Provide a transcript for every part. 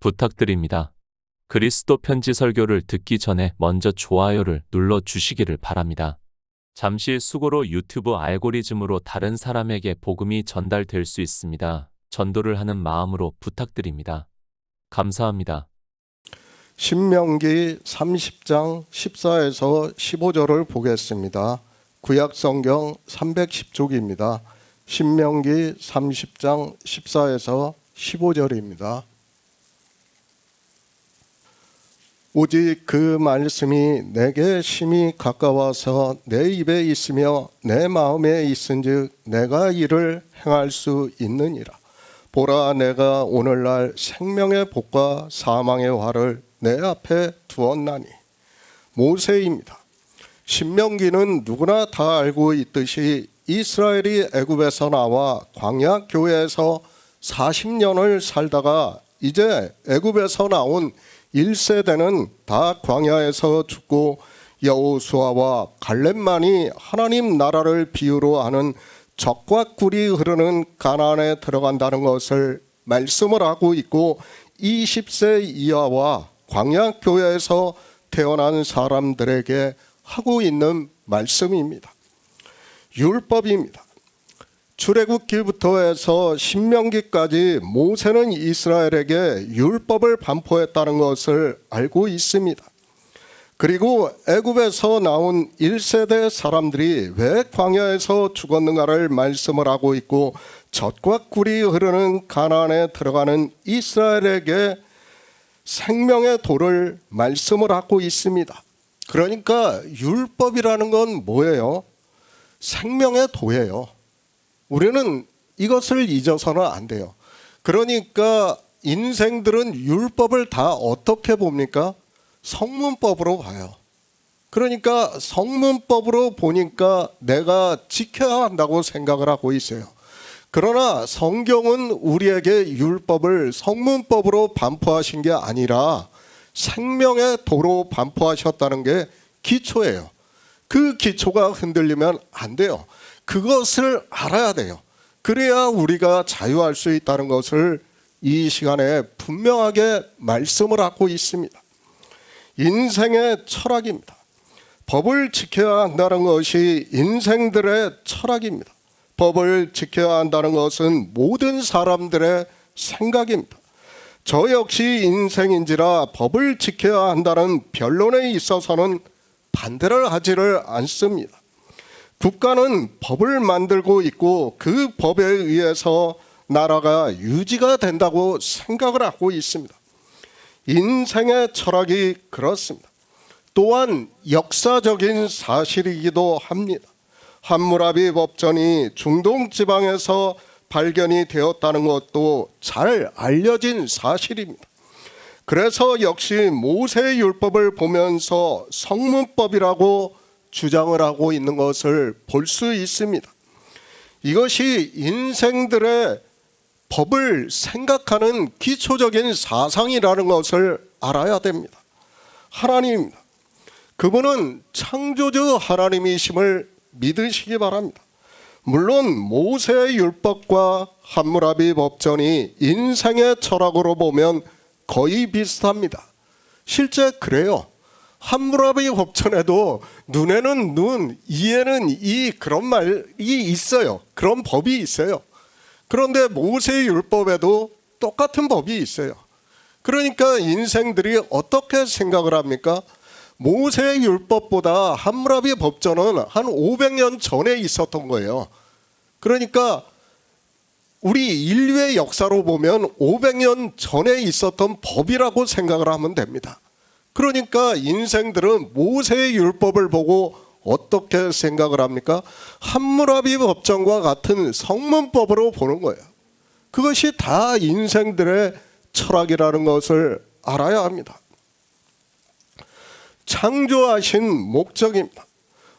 부탁드립니다. 그리스도 편지 설교를 듣기 전에 먼저 좋아요를 눌러 주시기를 바랍니다. 잠시 수고로 유튜브 알고리즘으로 다른 사람에게 복음이 전달될 수 있습니다. 전도를 하는 마음으로 부탁드립니다. 감사합니다. 신명기 30장 14에서 15절을 보겠습니다. 구약성경 310쪽입니다. 신명기 30장 14에서 15절입니다. 오직 그 말씀이 내게 심히 가까워서 내 입에 있으며 내 마음에 있은즉 내가 이를 행할 수 있느니라. 보라, 내가 오늘날 생명의 복과 사망의 활을 내 앞에 두었나니. 모세입니다. 신명기는 누구나 다 알고 있듯이 이스라엘이 애굽에서 나와 광야 교회에서 40년을 살다가 이제 애굽에서 나온 1세대는 다 광야에서 죽고 여호수아와 갈렙만이 하나님 나라를 비유로 하는 젖과 꿀이 흐르는 가나안에 들어간다는 것을 말씀을 하고 있고, 20세 이하와 광야 교회에서 태어난 사람들에게 하고 있는 말씀입니다. 율법입니다. 출애굽기부터 해서 신명기까지 모세는 이스라엘에게 율법을 반포했다는 것을 알고 있습니다. 그리고 애굽에서 나온 1세대 사람들이 왜 광야에서 죽었는가를 말씀을 하고 있고, 젖과 꿀이 흐르는 가나안에 들어가는 이스라엘에게 생명의 도를 말씀을 하고 있습니다. 그러니까 율법이라는 건 뭐예요? 생명의 도예요. 우리는 이것을 잊어서는 안 돼요. 그러니까 인생들은 율법을 다 어떻게 봅니까? 성문법으로 봐요. 그러니까 성문법으로 보니까 내가 지켜야 한다고 생각을 하고 있어요. 그러나 성경은 우리에게 율법을 성문법으로 반포하신 게 아니라 생명의 도로 반포하셨다는 게 기초예요. 그 기초가 흔들리면 안 돼요. 그것을 알아야 돼요. 그래야 우리가 자유할 수 있다는 것을 이 시간에 분명하게 말씀을 하고 있습니다. 인생의 철학입니다. 법을 지켜야 한다는 것이 인생들의 철학입니다. 법을 지켜야 한다는 것은 모든 사람들의 생각입니다. 저 역시 인생인지라 법을 지켜야 한다는 변론에 있어서는 반대를 하지를 않습니다. 국가는 법을 만들고 있고 그 법에 의해서 나라가 유지가 된다고 생각을 하고 있습니다. 인생의 철학이 그렇습니다. 또한 역사적인 사실이기도 합니다. 함무라비 법전이 중동 지방에서 발견이 되었다는 것도 잘 알려진 사실입니다. 그래서 역시 모세의 율법을 보면서 성문법이라고 주장을 하고 있는 것을 볼 수 있습니다. 이것이 인생들의 법을 생각하는 기초적인 사상이라는 것을 알아야 됩니다. 하나님입니다. 그분은 창조주 하나님이심을 믿으시기 바랍니다. 물론 모세의 율법과 함무라비 법전이 인생의 철학으로 보면 거의 비슷합니다. 실제 그래요. 함무라비 법전에도 눈에는 눈, 이에는 이, 그런 말이 있어요. 그런 법이 있어요. 그런데 모세의 율법에도 똑같은 법이 있어요. 그러니까 인생들이 어떻게 생각을 합니까? 모세의 율법보다 함무라비 법전은 한 500년 전에 있었던 거예요. 그러니까 우리 인류의 역사로 보면 500년 전에 있었던 법이라고 생각을 하면 됩니다. 그러니까 인생들은 모세의 율법을 보고 어떻게 생각을 합니까? 함무라비 법전과 같은 성문법으로 보는 거예요. 그것이 다 인생들의 철학이라는 것을 알아야 합니다. 창조하신 목적입니다.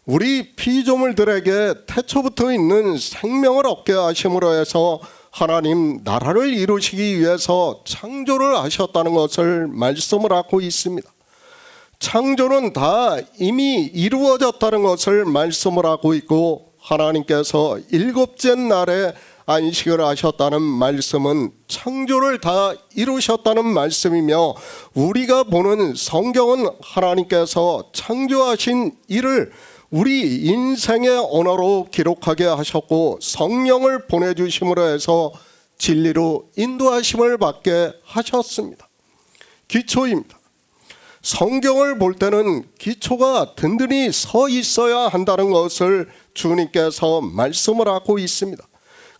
우리 피조물들에게 태초부터 있는 생명을 얻게 하심으로 해서 하나님 나라를 이루시기 위해서 창조를 하셨다는 것을 말씀을 하고 있습니다. 창조는 다 이미 이루어졌다는 것을 말씀을 하고 있고, 하나님께서 일곱째 날에 안식을 하셨다는 말씀은 창조를 다 이루셨다는 말씀이며, 우리가 보는 성경은 하나님께서 창조하신 일을 우리 인생의 언어로 기록하게 하셨고, 성령을 보내주심으로 해서 진리로 인도하심을 받게 하셨습니다. 기초입니다. 성경을 볼 때는 기초가 든든히 서 있어야 한다는 것을 주님께서 말씀을 하고 있습니다.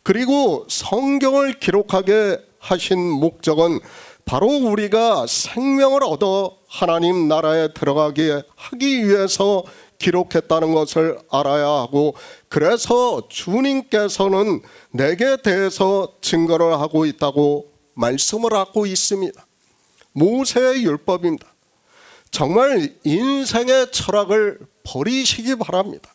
그리고 성경을 기록하게 하신 목적은 바로 우리가 생명을 얻어 하나님 나라에 들어가게 하기 위해서 기록했다는 것을 알아야 하고, 그래서 주님께서는 내게 대해서 증거를 하고 있다고 말씀을 하고 있습니다. 모세의 율법입니다. 정말 인생의 철학을 버리시기 바랍니다.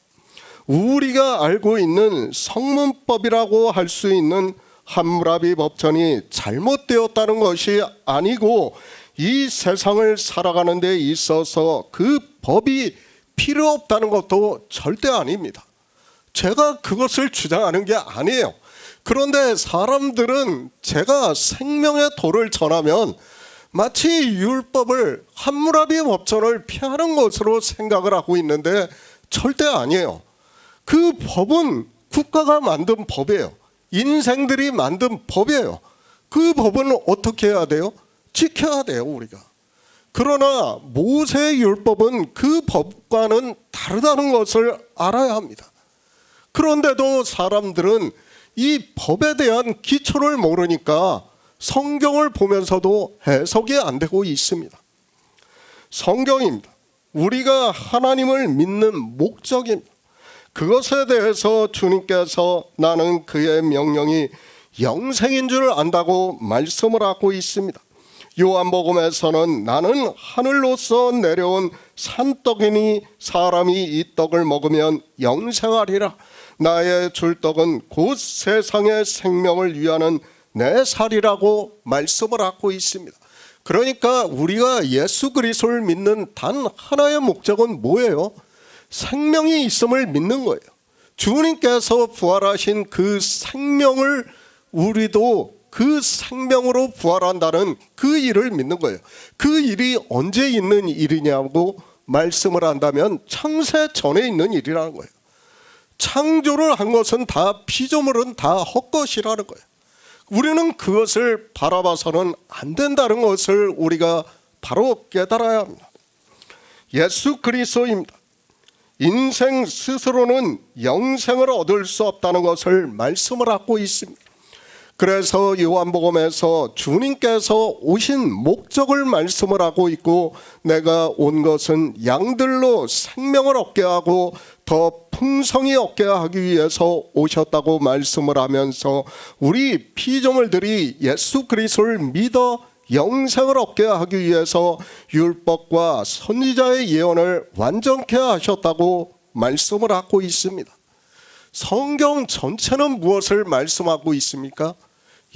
우리가 알고 있는 성문법이라고 할 수 있는 함무라비 법전이 잘못되었다는 것이 아니고, 이 세상을 살아가는 데 있어서 그 법이 필요 없다는 것도 절대 아닙니다. 제가 그것을 주장하는 게 아니에요. 그런데 사람들은 제가 생명의 도를 전하면 마치 율법을, 함무라비 법전을 피하는 것으로 생각을 하고 있는데 절대 아니에요. 그 법은 국가가 만든 법이에요. 인생들이 만든 법이에요. 그 법은 어떻게 해야 돼요? 지켜야 돼요, 우리가. 그러나 모세의 율법은 그 법과는 다르다는 것을 알아야 합니다. 그런데도 사람들은 이 법에 대한 기초를 모르니까 성경을 보면서도 해석이 안 되고 있습니다. 성경입니다. 우리가 하나님을 믿는 목적입니다. 그것에 대해서 주님께서 나는 그의 명령이 영생인 줄 안다고 말씀을 하고 있습니다. 요한복음에서는 나는 하늘로서 내려온 산떡이니 사람이 이 떡을 먹으면 영생하리라. 나의 줄 떡은 곧 세상의 생명을 위하는 내 살이라고 말씀을 하고 있습니다. 그러니까 우리가 예수 그리스도를 믿는 단 하나의 목적은 뭐예요? 생명이 있음을 믿는 거예요. 주님께서 부활하신 그 생명을, 우리도 그 생명으로 부활한다는 그 일을 믿는 거예요. 그 일이 언제 있는 일이냐고 말씀을 한다면 창세 전에 있는 일이라는 거예요. 창조를 한 것은 다, 피조물은 다 헛것이라는 거예요. 우리는 그것을 바라봐서는 안 된다는 것을 우리가 바로 깨달아야 합니다. 예수 그리스도입니다. 인생 스스로는 영생을 얻을 수 없다는 것을 말씀을 하고 있습니다. 그래서 요한복음에서 주님께서 오신 목적을 말씀을 하고 있고, 내가 온 것은 양들로 생명을 얻게 하고 더 풍성히 얻게 하기 위해서 오셨다고 말씀을 하면서, 우리 피조물들이 예수 그리스도를 믿어 영생을 얻게 하기 위해서 율법과 선지자의 예언을 완전케 하셨다고 말씀을 하고 있습니다. 성경 전체는 무엇을 말씀하고 있습니까?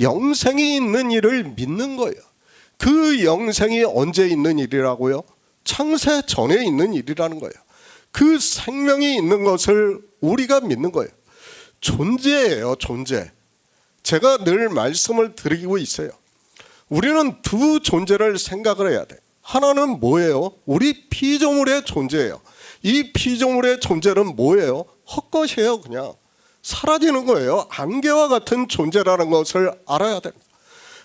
영생이 있는 일을 믿는 거예요. 그 영생이 언제 있는 일이라고요? 창세 전에 있는 일이라는 거예요. 그 생명이 있는 것을 우리가 믿는 거예요. 존재예요, 존재. 제가 늘 말씀을 드리고 있어요. 우리는 두 존재를 생각을 해야 돼. 하나는 뭐예요? 우리 피조물의 존재예요. 이 피조물의 존재는 뭐예요? 헛것이에요. 그냥 사라지는 거예요. 안개와 같은 존재라는 것을 알아야 됩니다.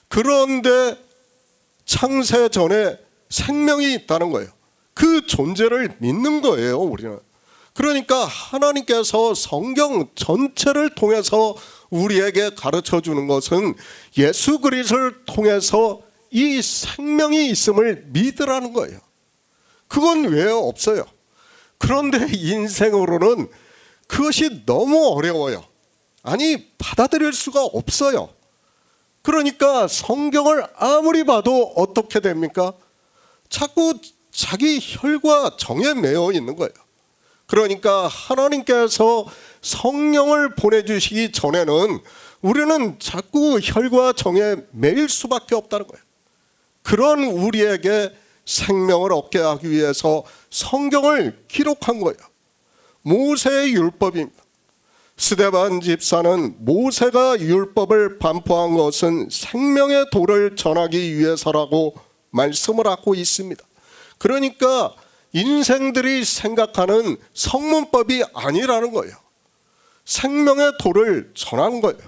그런데 창세 전에 생명이 있다는 거예요. 그 존재를 믿는 거예요, 우리는. 그러니까 하나님께서 성경 전체를 통해서 우리에게 가르쳐 주는 것은 예수 그리스도를 통해서 이 생명이 있음을 믿으라는 거예요. 그건 왜 없어요? 그런데 인생으로는 그것이 너무 어려워요. 아니, 받아들일 수가 없어요. 그러니까 성경을 아무리 봐도 어떻게 됩니까? 자꾸 자기 혈과 정에 매여 있는 거예요. 그러니까 하나님께서 성령을 보내주시기 전에는 우리는 자꾸 혈과 정에 매일 수밖에 없다는 거예요. 그런 우리에게 생명을 얻게 하기 위해서 성경을 기록한 거예요. 모세의 율법입니다. 스데반 집사는 모세가 율법을 반포한 것은 생명의 도를 전하기 위해서라고 말씀을 하고 있습니다. 그러니까 인생들이 생각하는 성문법이 아니라는 거예요. 생명의 도를 전하는 거예요.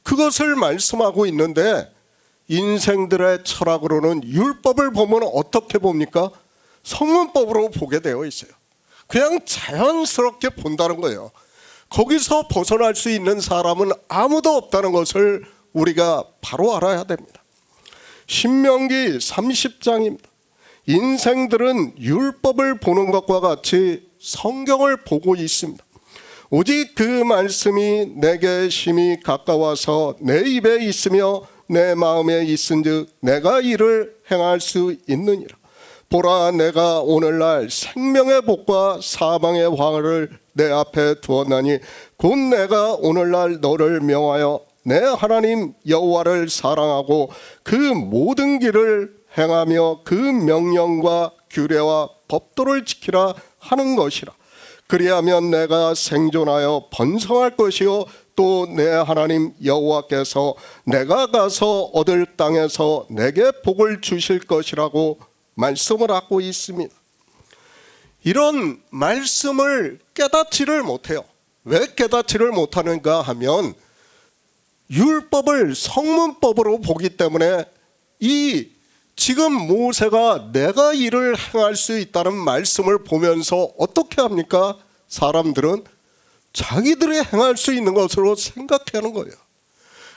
그것을 말씀하고 있는데 인생들의 철학으로는 율법을 보면 어떻게 봅니까? 성문법으로 보게 되어 있어요. 그냥 자연스럽게 본다는 거예요. 거기서 벗어날 수 있는 사람은 아무도 없다는 것을 우리가 바로 알아야 됩니다. 신명기 30장입니다. 인생들은 율법을 보는 것과 같이 성경을 보고 있습니다. 오직 그 말씀이 내게 심히 가까워서 내 입에 있으며 내 마음에 있은즉 내가 이를 행할 수 있느니라. 보라, 내가 오늘날 생명의 복과 사망의 황을 내 앞에 두었나니 곧 내가 오늘날 너를 명하여 내 하나님 여호와를 사랑하고 그 모든 길을 행하며 그 명령과 규례와 법도를 지키라 하는 것이라. 그리하면 내가 생존하여 번성할 것이요 또 내 하나님 여호와께서 내가 가서 얻을 땅에서 내게 복을 주실 것이라고 말씀을 하고 있습니다. 이런 말씀을 깨닫지를 못해요. 왜 깨닫지를 못하는가 하면 율법을 성문법으로 보기 때문에 이 지금 모세가 내가 이를 행할 수 있다는 말씀을 보면서 어떻게 합니까? 사람들은 자기들이 행할 수 있는 것으로 생각하는 거예요.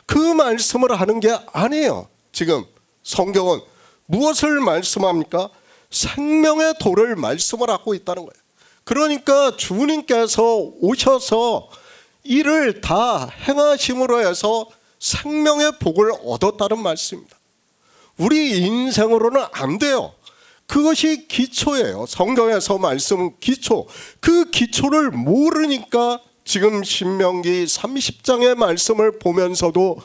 그 말씀을 하는 게 아니에요. 지금 성경은 무엇을 말씀합니까? 생명의 도를 말씀을 하고 있다는 거예요. 그러니까 주님께서 오셔서 이를 다 행하심으로 해서 생명의 복을 얻었다는 말씀입니다. 우리 인생으로는 안 돼요. 그것이 기초예요. 성경에서 말씀은 기초. 그 기초를 모르니까 지금 신명기 30장의 말씀을 보면서도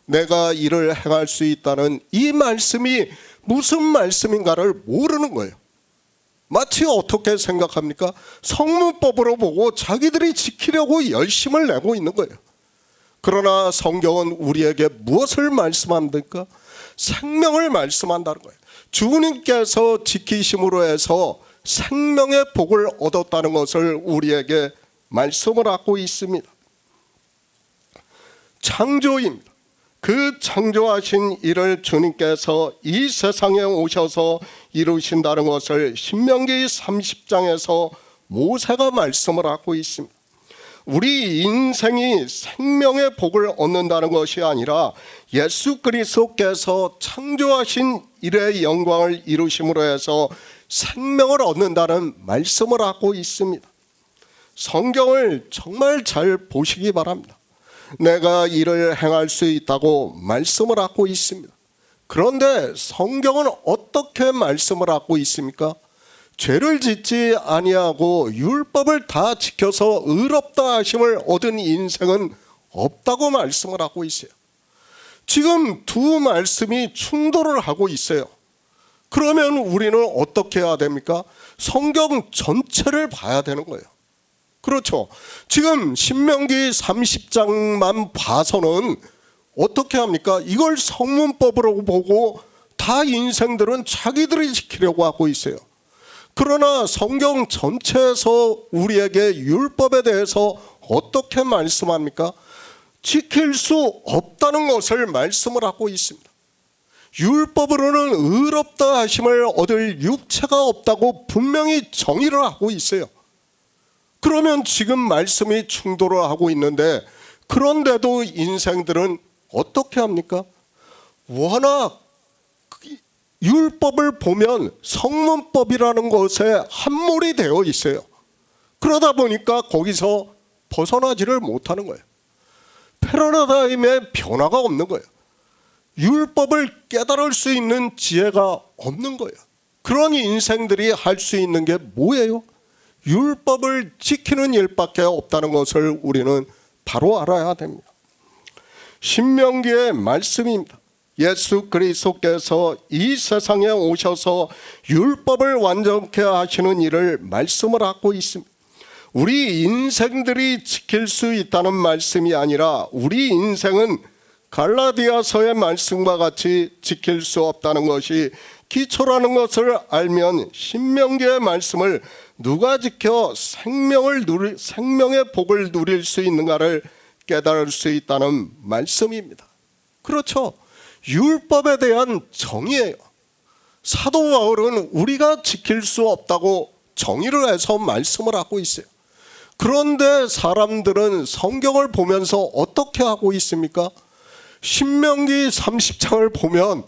내가 이를 행할 수 있다는 이 말씀이 무슨 말씀인가를 모르는 거예요. 마치 어떻게 생각합니까? 성문법으로 보고 자기들이 지키려고 열심을 내고 있는 거예요. 그러나 성경은 우리에게 무엇을 말씀합니까? 생명을 말씀한다는 거예요. 주님께서 지키심으로 해서 생명의 복을 얻었다는 것을 우리에게 말씀을 하고 있습니다. 창조입니다. 그 창조하신 일을 주님께서 이 세상에 오셔서 이루신다는 것을 신명기 30장에서 모세가 말씀을 하고 있습니다. 우리 인생이 생명의 복을 얻는다는 것이 아니라 예수 그리스도께서 창조하신 일의 영광을 이루심으로 해서 생명을 얻는다는 말씀을 하고 있습니다. 성경을 정말 잘 보시기 바랍니다. 내가 이를 행할 수 있다고 말씀을 하고 있습니다. 그런데 성경은 어떻게 말씀을 하고 있습니까? 죄를 짓지 아니하고 율법을 다 지켜서 의롭다 하심을 얻은 인생은 없다고 말씀을 하고 있어요. 지금 두 말씀이 충돌을 하고 있어요. 그러면 우리는 어떻게 해야 됩니까? 성경 전체를 봐야 되는 거예요. 그렇죠. 지금 신명기 30장만 봐서는 어떻게 합니까? 이걸 성문법으로 보고 다 인생들은 자기들이 지키려고 하고 있어요. 그러나 성경 전체에서 우리에게 율법에 대해서 어떻게 말씀합니까? 지킬 수 없다는 것을 말씀을 하고 있습니다. 율법으로는 의롭다 하심을 얻을 육체가 없다고 분명히 정의를 하고 있어요. 그러면 지금 말씀이 충돌을 하고 있는데 그런데도 인생들은 어떻게 합니까? 워낙 율법을 보면 성문법이라는 것에 함몰이 되어 있어요. 그러다 보니까 거기서 벗어나지를 못하는 거예요. 패러다임의 변화가 없는 거예요. 율법을 깨달을 수 있는 지혜가 없는 거예요. 그런 인생들이 할 수 있는 게 뭐예요? 율법을 지키는 일밖에 없다는 것을 우리는 바로 알아야 됩니다. 신명기의 말씀입니다. 예수 그리스도께서 이 세상에 오셔서 율법을 완전케 하시는 일을 말씀을 하고 있습니다. 우리 인생들이 지킬 수 있다는 말씀이 아니라 우리 인생은 갈라디아서의 말씀과 같이 지킬 수 없다는 것이 기초라는 것을 알면 신명기의 말씀을 누가 지켜 생명의 복을 누릴 수 있는가를 깨달을 수 있다는 말씀입니다. 그렇죠. 율법에 대한 정의예요. 사도 바울은 우리가 지킬 수 없다고 정의를 해서 말씀을 하고 있어요. 그런데 사람들은 성경을 보면서 어떻게 하고 있습니까? 신명기 30장을 보면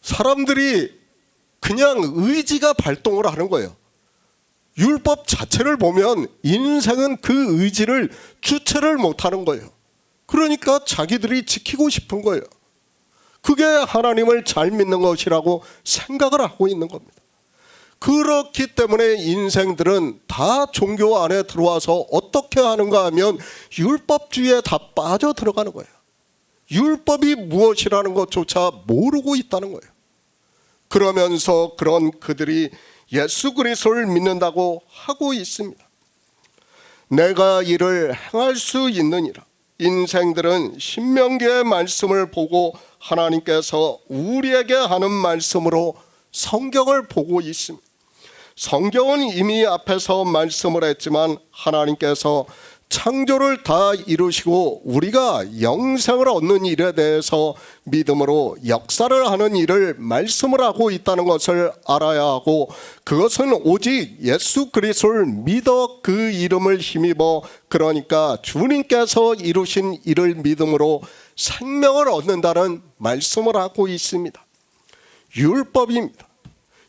사람들이 그냥 의지가 발동을 하는 거예요. 율법 자체를 보면 인생은 그 의지를 주체를 못하는 거예요. 그러니까 자기들이 지키고 싶은 거예요. 그게 하나님을 잘 믿는 것이라고 생각을 하고 있는 겁니다. 그렇기 때문에 인생들은 다 종교 안에 들어와서 어떻게 하는가 하면 율법주의에 다 빠져 들어가는 거예요. 율법이 무엇이라는 것조차 모르고 있다는 거예요. 그러면서 그런 그들이 예수 그리스도를 믿는다고 하고 있습니다. 내가 이를 행할 수 있느니라. 인생들은 신명기의 말씀을 보고 하나님께서 우리에게 하는 말씀으로 성경을 보고 있습니다. 성경은 이미 앞에서 말씀을 했지만 하나님께서 창조를 다 이루시고 우리가 영생을 얻는 일에 대해서 믿음으로 역사를 하는 일을 말씀을 하고 있다는 것을 알아야 하고, 그것은 오직 예수 그리스도를 믿어 그 이름을 힘입어, 그러니까 주님께서 이루신 일을 믿음으로 생명을 얻는다는 말씀을 하고 있습니다. 율법입니다.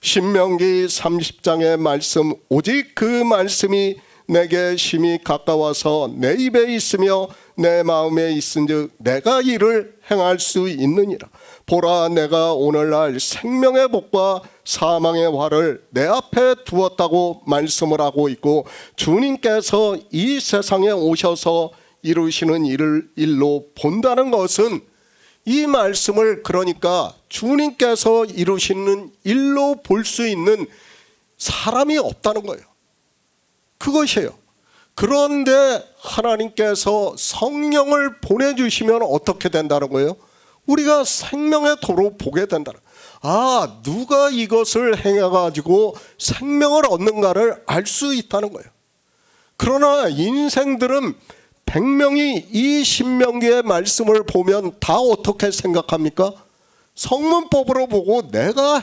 신명기 30장의 말씀, 오직 그 말씀이 내게 심히 가까워서 내 입에 있으며 내 마음에 있은즉 내가 이를 행할 수 있느니라. 보라, 내가 오늘날 생명의 복과 사망의 활을 내 앞에 두었다고 말씀을 하고 있고, 주님께서 이 세상에 오셔서 이루시는 일로 본다는 것은 이 말씀을, 그러니까 주님께서 이루시는 일로 볼 수 있는 사람이 없다는 거예요. 그것이에요. 그런데 하나님께서 성령을 보내주시면 어떻게 된다는 거예요? 우리가 생명의 도로 보게 된다는 거예요. 누가 이것을 행해가지고 생명을 얻는가를 알 수 있다는 거예요. 그러나 인생들은 100명이 이 신명기의 말씀을 보면 다 어떻게 생각합니까? 성문법으로 보고 내가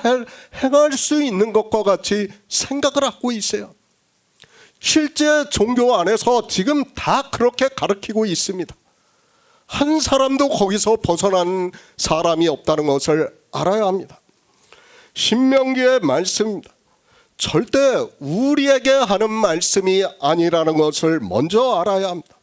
행할 수 있는 것과 같이 생각을 하고 있어요. 실제 종교 안에서 지금 다 그렇게 가르치고 있습니다. 한 사람도 거기서 벗어난 사람이 없다는 것을 알아야 합니다. 신명기의 말씀입니다. 절대 우리에게 하는 말씀이 아니라는 것을 먼저 알아야 합니다.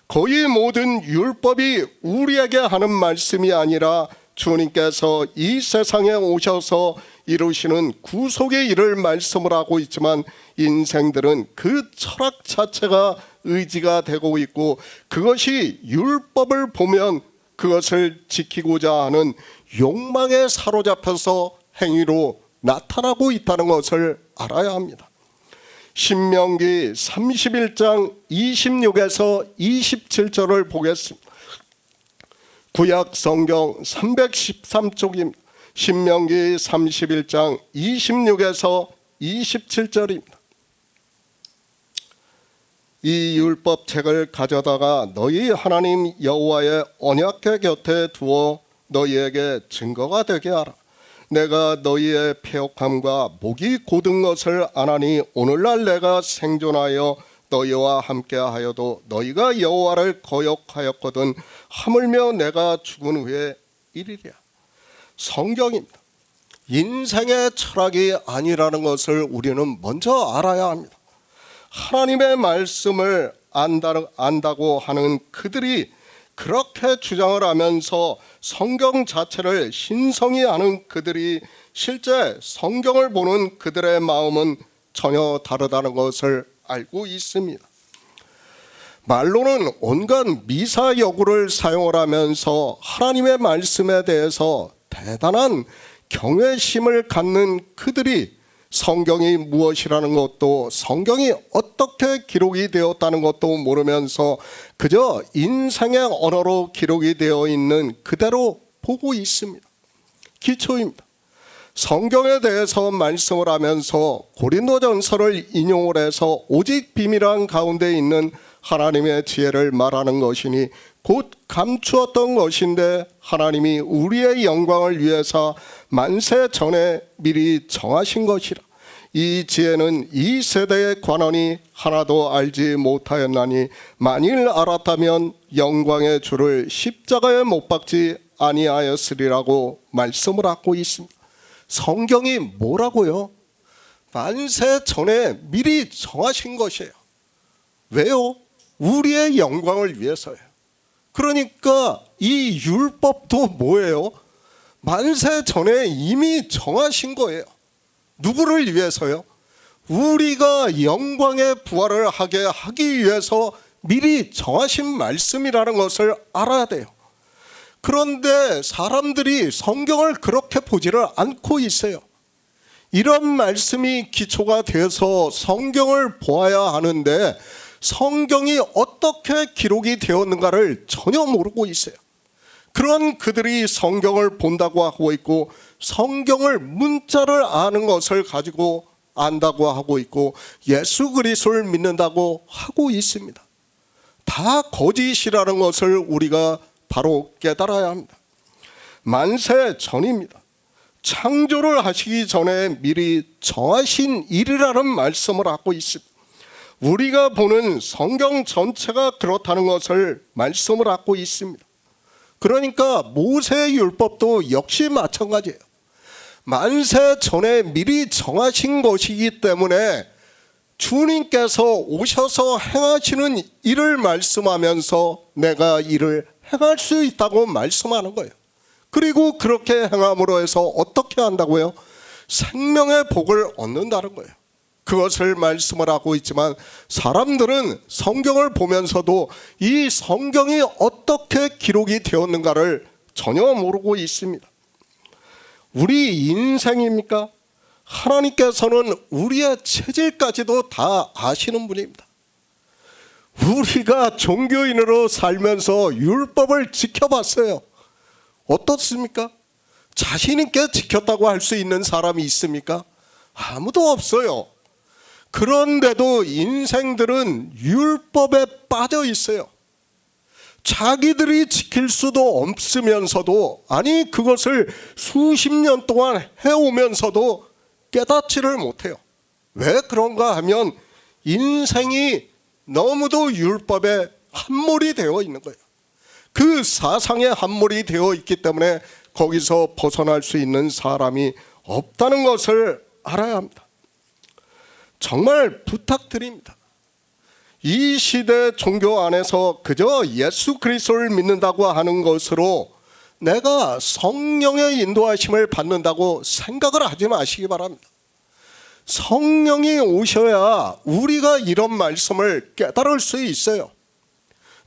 거의 모든 율법이 우리에게 하는 말씀이 아니라 주님께서 이 세상에 오셔서 이루시는 구속의 일을 말씀을 하고 있지만, 인생들은 그 철학 자체가 의지가 되고 있고, 그것이 율법을 보면 그것을 지키고자 하는 욕망에 사로잡혀서 행위로 나타나고 있다는 것을 알아야 합니다. 신명기 31장 26에서 27절을 보겠습니다. 구약 성경 313쪽입니다. 신명기 31장 26에서 27절입니다. 이 율법책을 가져다가 너희 하나님 여호와의 언약궤 곁에 두어 너희에게 증거가 되게 하라. 내가 너희의 패역함과 목이 곧은 것을 아나니 오늘날 내가 생존하여 너희와 함께하여도 너희가 여호와를 거역하였거든 하물며 내가 죽은 후에 이르리라. 성경입니다. 인생의 철학이 아니라는 것을 우리는 먼저 알아야 합니다. 하나님의 말씀을 안다고 하는 그들이 그렇게 주장을 하면서 성경 자체를 신성히 아는 그들이 실제 성경을 보는 그들의 마음은 전혀 다르다는 것을 알고 있습니다. 말로는 온갖 미사여구를 사용을 하면서 하나님의 말씀에 대해서 대단한 경외심을 갖는 그들이 성경이 무엇이라는 것도, 성경이 어떻게 기록이 되었다는 것도 모르면서 그저 인생의 언어로 기록이 되어 있는 그대로 보고 있습니다. 기초입니다. 성경에 대해서 말씀을 하면서 고린도전서를 인용을 해서 오직 비밀한 가운데 있는 하나님의 지혜를 말하는 것이니 곧 감추었던 것인데 하나님이 우리의 영광을 위해서 만세 전에 미리 정하신 것이라. 이 지혜는 이 세대의 관원이 하나도 알지 못하였나니 만일 알았다면 영광의 주를 십자가에 못 박지 아니하였으리라고 말씀을 하고 있습니다. 성경이 뭐라고요? 만세 전에 미리 정하신 것이에요. 왜요? 우리의 영광을 위해서예요. 그러니까 이 율법도 뭐예요? 만세 전에 이미 정하신 거예요. 누구를 위해서요? 우리가 영광의 부활을 하게 하기 위해서 미리 정하신 말씀이라는 것을 알아야 돼요. 그런데 사람들이 성경을 그렇게 보지를 않고 있어요. 이런 말씀이 기초가 돼서 성경을 보아야 하는데 성경이 어떻게 기록이 되었는가를 전혀 모르고 있어요. 그런 그들이 성경을 본다고 하고 있고 성경을 문자를 아는 것을 가지고 안다고 하고 있고 예수 그리스도를 믿는다고 하고 있습니다. 다 거짓이라는 것을 우리가 바로 깨달아야 합니다. 만세 전입니다. 창조를 하시기 전에 미리 정하신 일이라는 말씀을 하고 있습니다. 우리가 보는 성경 전체가 그렇다는 것을 말씀을 하고 있습니다. 그러니까 모세의 율법도 역시 마찬가지예요. 만세 전에 미리 정하신 것이기 때문에 주님께서 오셔서 행하시는 일을 말씀하면서 내가 이를 행할 수 있다고 말씀하는 거예요. 그리고 그렇게 행함으로 해서 어떻게 한다고요? 생명의 복을 얻는다는 거예요. 그것을 말씀을 하고 있지만 사람들은 성경을 보면서도 이 성경이 어떻게 기록이 되었는가를 전혀 모르고 있습니다. 우리 인생입니까? 하나님께서는 우리의 체질까지도 다 아시는 분입니다. 우리가 종교인으로 살면서 율법을 지켜봤어요. 어떻습니까? 자신 있게 지켰다고 할 수 있는 사람이 있습니까? 아무도 없어요. 그런데도 인생들은 율법에 빠져 있어요. 자기들이 지킬 수도 없으면서도, 아니 그것을 수십 년 동안 해오면서도 깨닫지를 못해요. 왜 그런가 하면 인생이 너무도 율법에 함몰이 되어 있는 거예요. 그 사상에 함몰이 되어 있기 때문에 거기서 벗어날 수 있는 사람이 없다는 것을 알아야 합니다. 정말 부탁드립니다. 이 시대 종교 안에서 그저 예수 그리스도를 믿는다고 하는 것으로 내가 성령의 인도하심을 받는다고 생각을 하지 마시기 바랍니다. 성령이 오셔야 우리가 이런 말씀을 깨달을 수 있어요.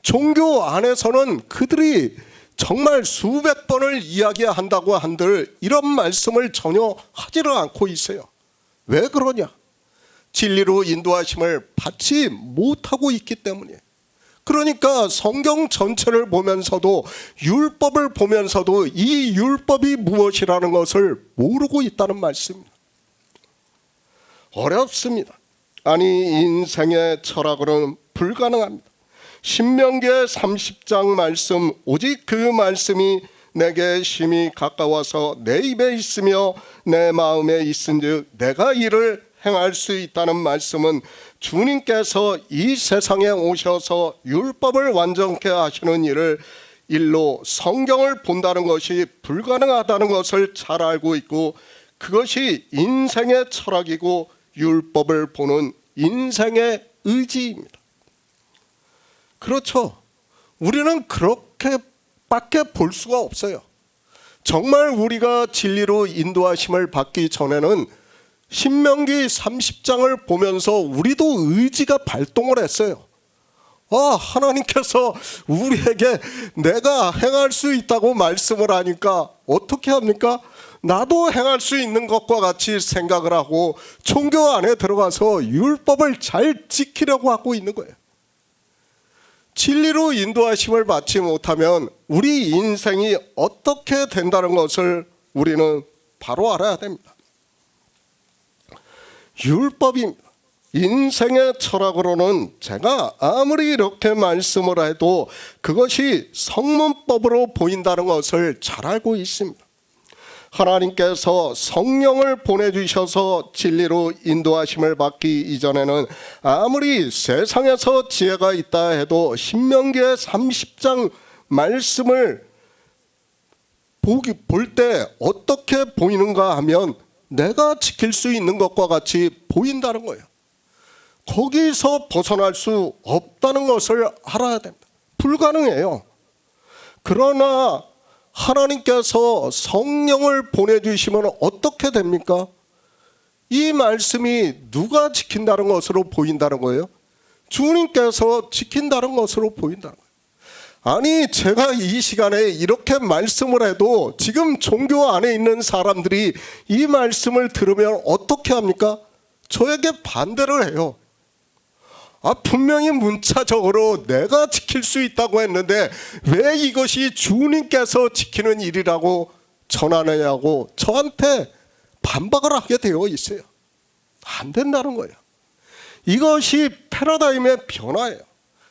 종교 안에서는 그들이 정말 수백 번을 이야기한다고 한들 이런 말씀을 전혀 하지를 않고 있어요. 왜 그러냐? 진리로 인도하심을 받지 못하고 있기 때문이에요. 그러니까 성경 전체를 보면서도 율법을 보면서도 이 율법이 무엇이라는 것을 모르고 있다는 말씀입니다. 어렵습니다. 아니 인생의 철학으로는 불가능합니다. 신명기의 30장 말씀, 오직 그 말씀이 내게 심히 가까워서 내 입에 있으며 내 마음에 있은즉 내가 이를 행할 수 있다는 말씀은 주님께서 이 세상에 오셔서 율법을 완전케 하시는 일로 성경을 본다는 것이 불가능하다는 것을 잘 알고 있고 그것이 인생의 철학이고 율법을 보는 인생의 의지입니다. 그렇죠. 우리는 그렇게밖에 볼 수가 없어요. 정말 우리가 진리로 인도하심을 받기 전에는 신명기 30장을 보면서 우리도 의지가 발동을 했어요. 하나님께서 우리에게 내가 행할 수 있다고 말씀을 하니까 어떻게 합니까? 나도 행할 수 있는 것과 같이 생각을 하고 종교 안에 들어가서 율법을 잘 지키려고 하고 있는 거예요. 진리로 인도하심을 받지 못하면 우리 인생이 어떻게 된다는 것을 우리는 바로 알아야 됩니다. 율법입니다. 인생의 철학으로는 제가 아무리 이렇게 말씀을 해도 그것이 성문법으로 보인다는 것을 잘 알고 있습니다. 하나님께서 성령을 보내주셔서 진리로 인도하심을 받기 이전에는 아무리 세상에서 지혜가 있다 해도 신명기 30장 말씀을 볼 때 어떻게 보이는가 하면 내가 지킬 수 있는 것과 같이 보인다는 거예요. 거기서 벗어날 수 없다는 것을 알아야 됩니다. 불가능해요. 그러나 하나님께서 성령을 보내주시면 어떻게 됩니까? 이 말씀이 누가 지킨다는 것으로 보인다는 거예요? 주님께서 지킨다는 것으로 보인다는 거예요. 아니, 제가 이 시간에 이렇게 말씀을 해도 지금 종교 안에 있는 사람들이 이 말씀을 들으면 어떻게 합니까? 저에게 반대를 해요. 분명히 문자적으로 내가 지킬 수 있다고 했는데 왜 이것이 주님께서 지키는 일이라고 전하느냐고 저한테 반박을 하게 되어 있어요. 안 된다는 거예요. 이것이 패러다임의 변화예요.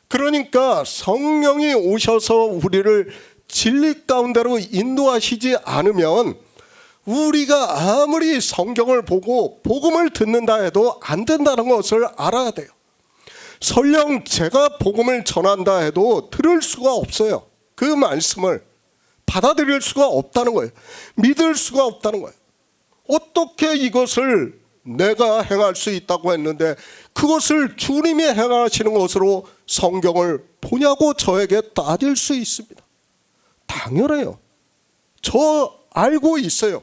그러니까 성령이 오셔서 우리를 진리 가운데로 인도하시지 않으면 우리가 아무리 성경을 보고 복음을 듣는다 해도 안 된다는 것을 알아야 돼요. 설령 제가 복음을 전한다 해도 들을 수가 없어요. 그 말씀을 받아들일 수가 없다는 거예요. 믿을 수가 없다는 거예요. 어떻게 이것을 내가 행할 수 있다고 했는데 그것을 주님이 행하시는 것으로 성경을 보냐고 저에게 따질 수 있습니다. 당연해요. 저 알고 있어요.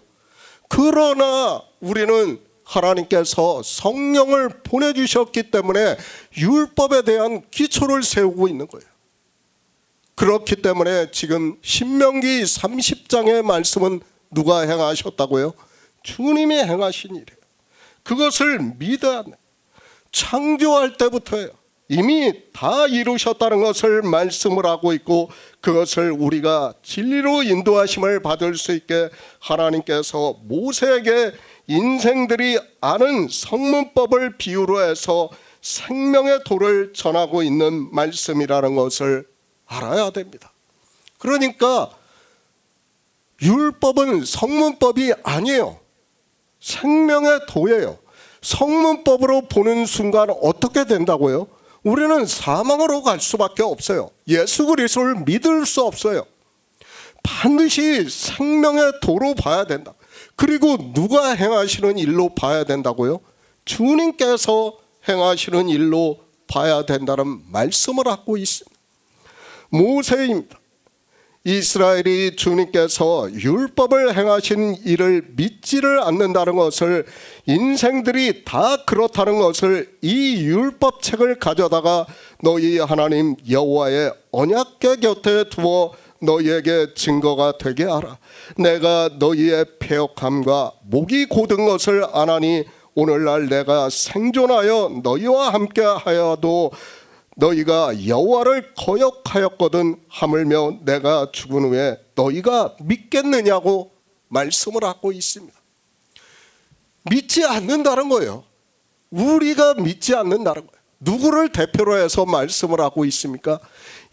그러나 우리는 하나님께서 성령을 보내주셨기 때문에 율법에 대한 기초를 세우고 있는 거예요. 그렇기 때문에 지금 신명기 30장의 말씀은 누가 행하셨다고요? 주님이 행하신 일이에요. 그것을 믿어야 돼요. 창조할 때부터요. 이미 다 이루셨다는 것을 말씀을 하고 있고 그것을 우리가 진리로 인도하심을 받을 수 있게 하나님께서 모세에게 인생들이 아는 성문법을 비유로 해서 생명의 도를 전하고 있는 말씀이라는 것을 알아야 됩니다. 그러니까 율법은 성문법이 아니에요. 생명의 도예요. 성문법으로 보는 순간 어떻게 된다고요? 우리는 사망으로 갈 수밖에 없어요. 예수 그리스도를 믿을 수 없어요. 반드시 생명의 도로 봐야 된다. 그리고 누가 행하시는 일로 봐야 된다고요? 주님께서 행하시는 일로 봐야 된다는 말씀을 하고 있습니다. 모세입니다. 이스라엘이 주님께서 율법을 행하신 일을 믿지를 않는다는 것을 인생들이 다 그렇다는 것을 이 율법책을 가져다가 너희 하나님 여호와의 언약궤 곁에 두어 너희에게 증거가 되게 하라. 내가 너희의 패역함과 목이 고든 것을 아나니 오늘날 내가 생존하여 너희와 함께 하여도 너희가 여호와를 거역하였거든 하물며 내가 죽은 후에 너희가 믿겠느냐고 말씀을 하고 있습니다. 믿지 않는다는 거예요. 우리가 믿지 않는다는 거예요. 누구를 대표로 해서 말씀을 하고 있습니까?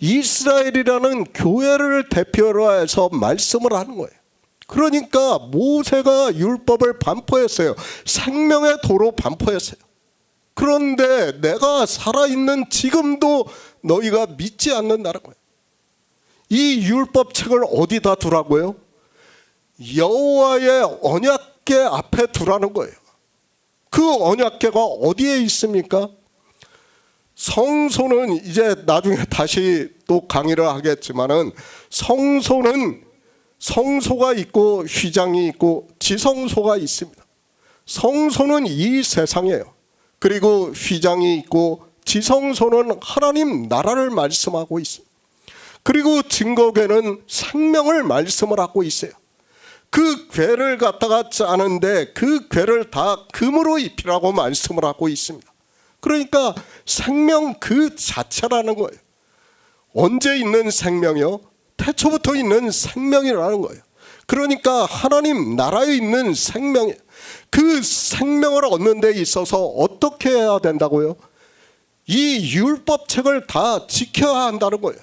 이스라엘이라는 교회를 대표로 해서 말씀을 하는 거예요. 그러니까 모세가 율법을 반포했어요. 생명의 도로 반포했어요. 그런데 내가 살아있는 지금도 너희가 믿지 않는다는 거예요. 이 율법책을 어디다 두라고요? 여호와의 언약궤 앞에 두라는 거예요. 그 언약궤가 어디에 있습니까? 성소는 이제 나중에 다시 또 강의를 하겠지만은 성소는 성소가 있고 휘장이 있고 지성소가 있습니다. 성소는 이 세상이에요. 그리고 휘장이 있고 지성소는 하나님 나라를 말씀하고 있습니다. 그리고 증거궤는 생명을 말씀을 하고 있어요. 그 궤를 갖다가 짜는데 그 궤를 다 금으로 입히라고 말씀을 하고 있습니다. 그러니까 생명 그 자체라는 거예요. 언제 있는 생명이요? 태초부터 있는 생명이라는 거예요. 그러니까 하나님 나라에 있는 생명이에요. 그 생명을 얻는 데 있어서 어떻게 해야 된다고요? 이 율법책을 다 지켜야 한다는 거예요.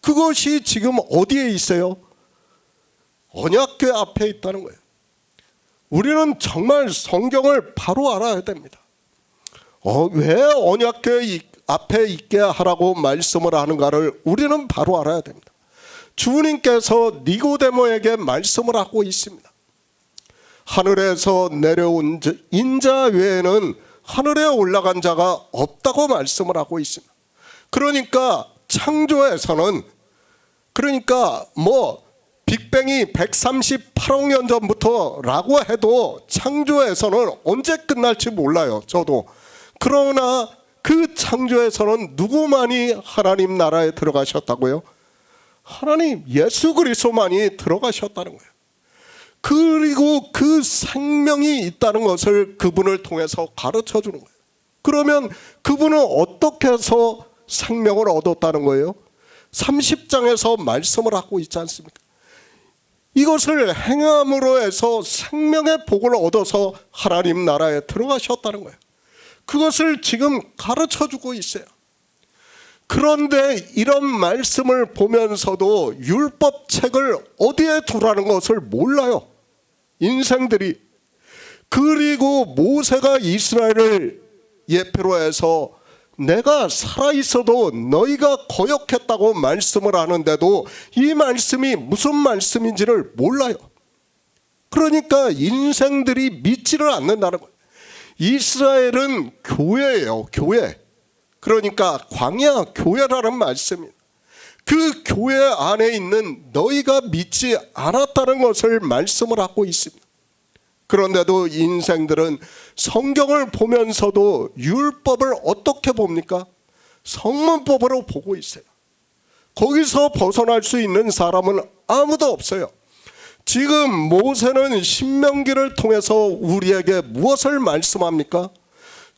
그것이 지금 어디에 있어요? 언약궤 앞에 있다는 거예요. 우리는 정말 성경을 바로 알아야 됩니다. 왜 언약궤 앞에 있게 하라고 말씀을 하는가를 우리는 바로 알아야 됩니다. 주님께서 니고데모에게 말씀을 하고 있습니다. 하늘에서 내려온 인자 외에는 하늘에 올라간 자가 없다고 말씀을 하고 있습니다. 그러니까 창조에서는 빅뱅이 138억 년 전부터라고 해도 창조에서는 언제 끝날지 몰라요. 저도. 그러나 그 창조에서는 누구만이 하나님 나라에 들어가셨다고요? 하나님 예수 그리스도만이 들어가셨다는 거예요. 그리고 그 생명이 있다는 것을 그분을 통해서 가르쳐 주는 거예요. 그러면 그분은 어떻게 해서 생명을 얻었다는 거예요? 30장에서 말씀을 하고 있지 않습니까? 이것을 행함으로 해서 생명의 복을 얻어서 하나님 나라에 들어가셨다는 거예요. 그것을 지금 가르쳐 주고 있어요. 그런데 이런 말씀을 보면서도 율법책을 어디에 두라는 것을 몰라요. 인생들이. 그리고 모세가 이스라엘을 예표로 해서 내가 살아있어도 너희가 거역했다고 말씀을 하는데도 이 말씀이 무슨 말씀인지를 몰라요. 그러니까 인생들이 믿지를 않는다는 거예요. 이스라엘은 교회예요. 교회. 그러니까 광야 교회라는 말씀입니다. 그 교회 안에 있는 너희가 믿지 않았다는 것을 말씀을 하고 있습니다. 그런데도 인생들은 성경을 보면서도 율법을 어떻게 봅니까? 성문법으로 보고 있어요. 거기서 벗어날 수 있는 사람은 아무도 없어요. 지금 모세는 신명기를 통해서 우리에게 무엇을 말씀합니까?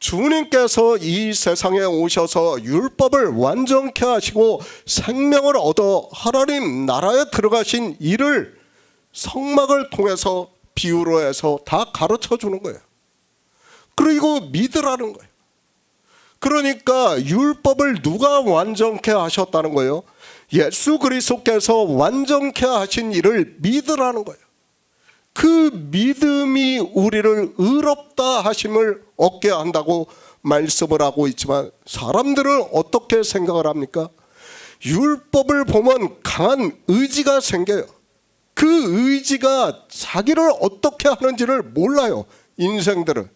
주님께서 이 세상에 오셔서 율법을 완전케 하시고 생명을 얻어 하나님 나라에 들어가신 일을 성막을 통해서 비유로 해서 다 가르쳐 주는 거예요. 그리고 믿으라는 거예요. 그러니까 율법을 누가 완전케 하셨다는 거예요? 예수 그리스도께서 완전케 하신 일을 믿으라는 거예요. 그 믿음이 우리를 의롭다 하심을 얻게 한다고 말씀을 하고 있지만 사람들은 어떻게 생각을 합니까? 율법을 보면 강한 의지가 생겨요. 그 의지가 자기를 어떻게 하는지를 몰라요. 인생들은.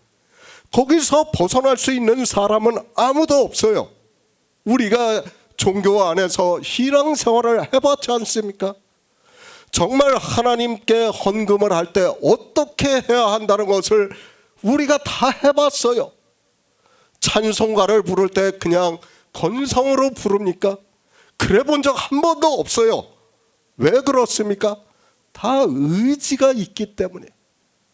거기서 벗어날 수 있는 사람은 아무도 없어요. 우리가 종교 안에서 신앙생활을 해봤지 않습니까? 정말 하나님께 헌금을 할 때 어떻게 해야 한다는 것을 우리가 다 해봤어요. 찬송가를 부를 때 그냥 건성으로 부릅니까? 그래 본 적 한 번도 없어요. 왜 그렇습니까? 다 의지가 있기 때문에,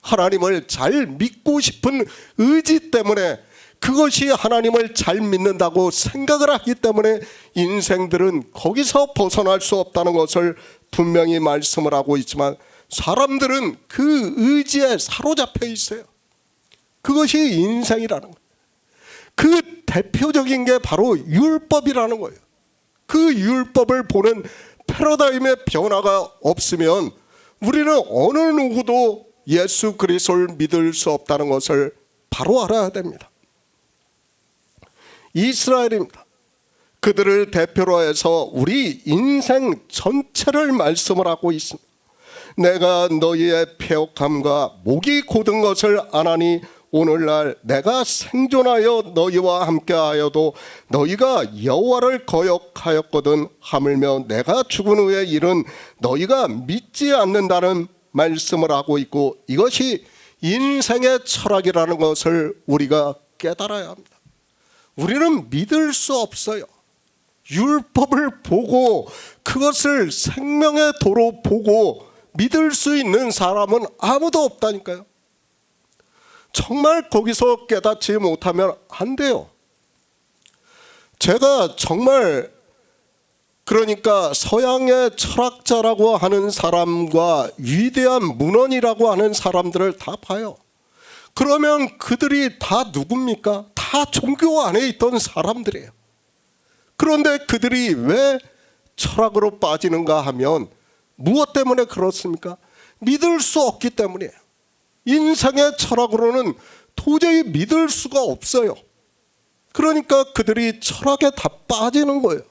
하나님을 잘 믿고 싶은 의지 때문에, 그것이 하나님을 잘 믿는다고 생각을 하기 때문에 인생들은 거기서 벗어날 수 없다는 것을 분명히 말씀을 하고 있지만 사람들은 그 의지에 사로잡혀 있어요. 그것이 인생이라는 거예요. 그 대표적인 게 바로 율법이라는 거예요. 그 율법을 보는 패러다임의 변화가 없으면 우리는 어느 누구도 예수 그리스도를 믿을 수 없다는 것을 바로 알아야 됩니다. 이스라엘입니다. 그들을 대표로 해서 우리 인생 전체를 말씀을 하고 있습니다. 내가 너희의 패역함과 목이 곧은 것을 아나니 오늘날 내가 생존하여 너희와 함께하여도 너희가 여호와를 거역하였거든 하물며 내가 죽은 후의 일은 너희가 믿지 않는다는 말씀을 하고 있고, 이것이 인생의 철학이라는 것을 우리가 깨달아야 합니다. 우리는 믿을 수 없어요. 율법을 보고 그것을 생명의 도로 보고 믿을 수 있는 사람은 아무도 없다니까요. 정말 거기서 깨닫지 못하면 안 돼요. 제가 정말 그러니까 서양의 철학자라고 하는 사람과 위대한 문헌이라고 하는 사람들을 다 봐요. 그러면 그들이 다 누굽니까? 다 종교 안에 있던 사람들이에요. 그런데 그들이 왜 철학으로 빠지는가 하면 무엇 때문에 그렇습니까? 믿을 수 없기 때문이에요. 인생의 철학으로는 도저히 믿을 수가 없어요. 그러니까 그들이 철학에 다 빠지는 거예요.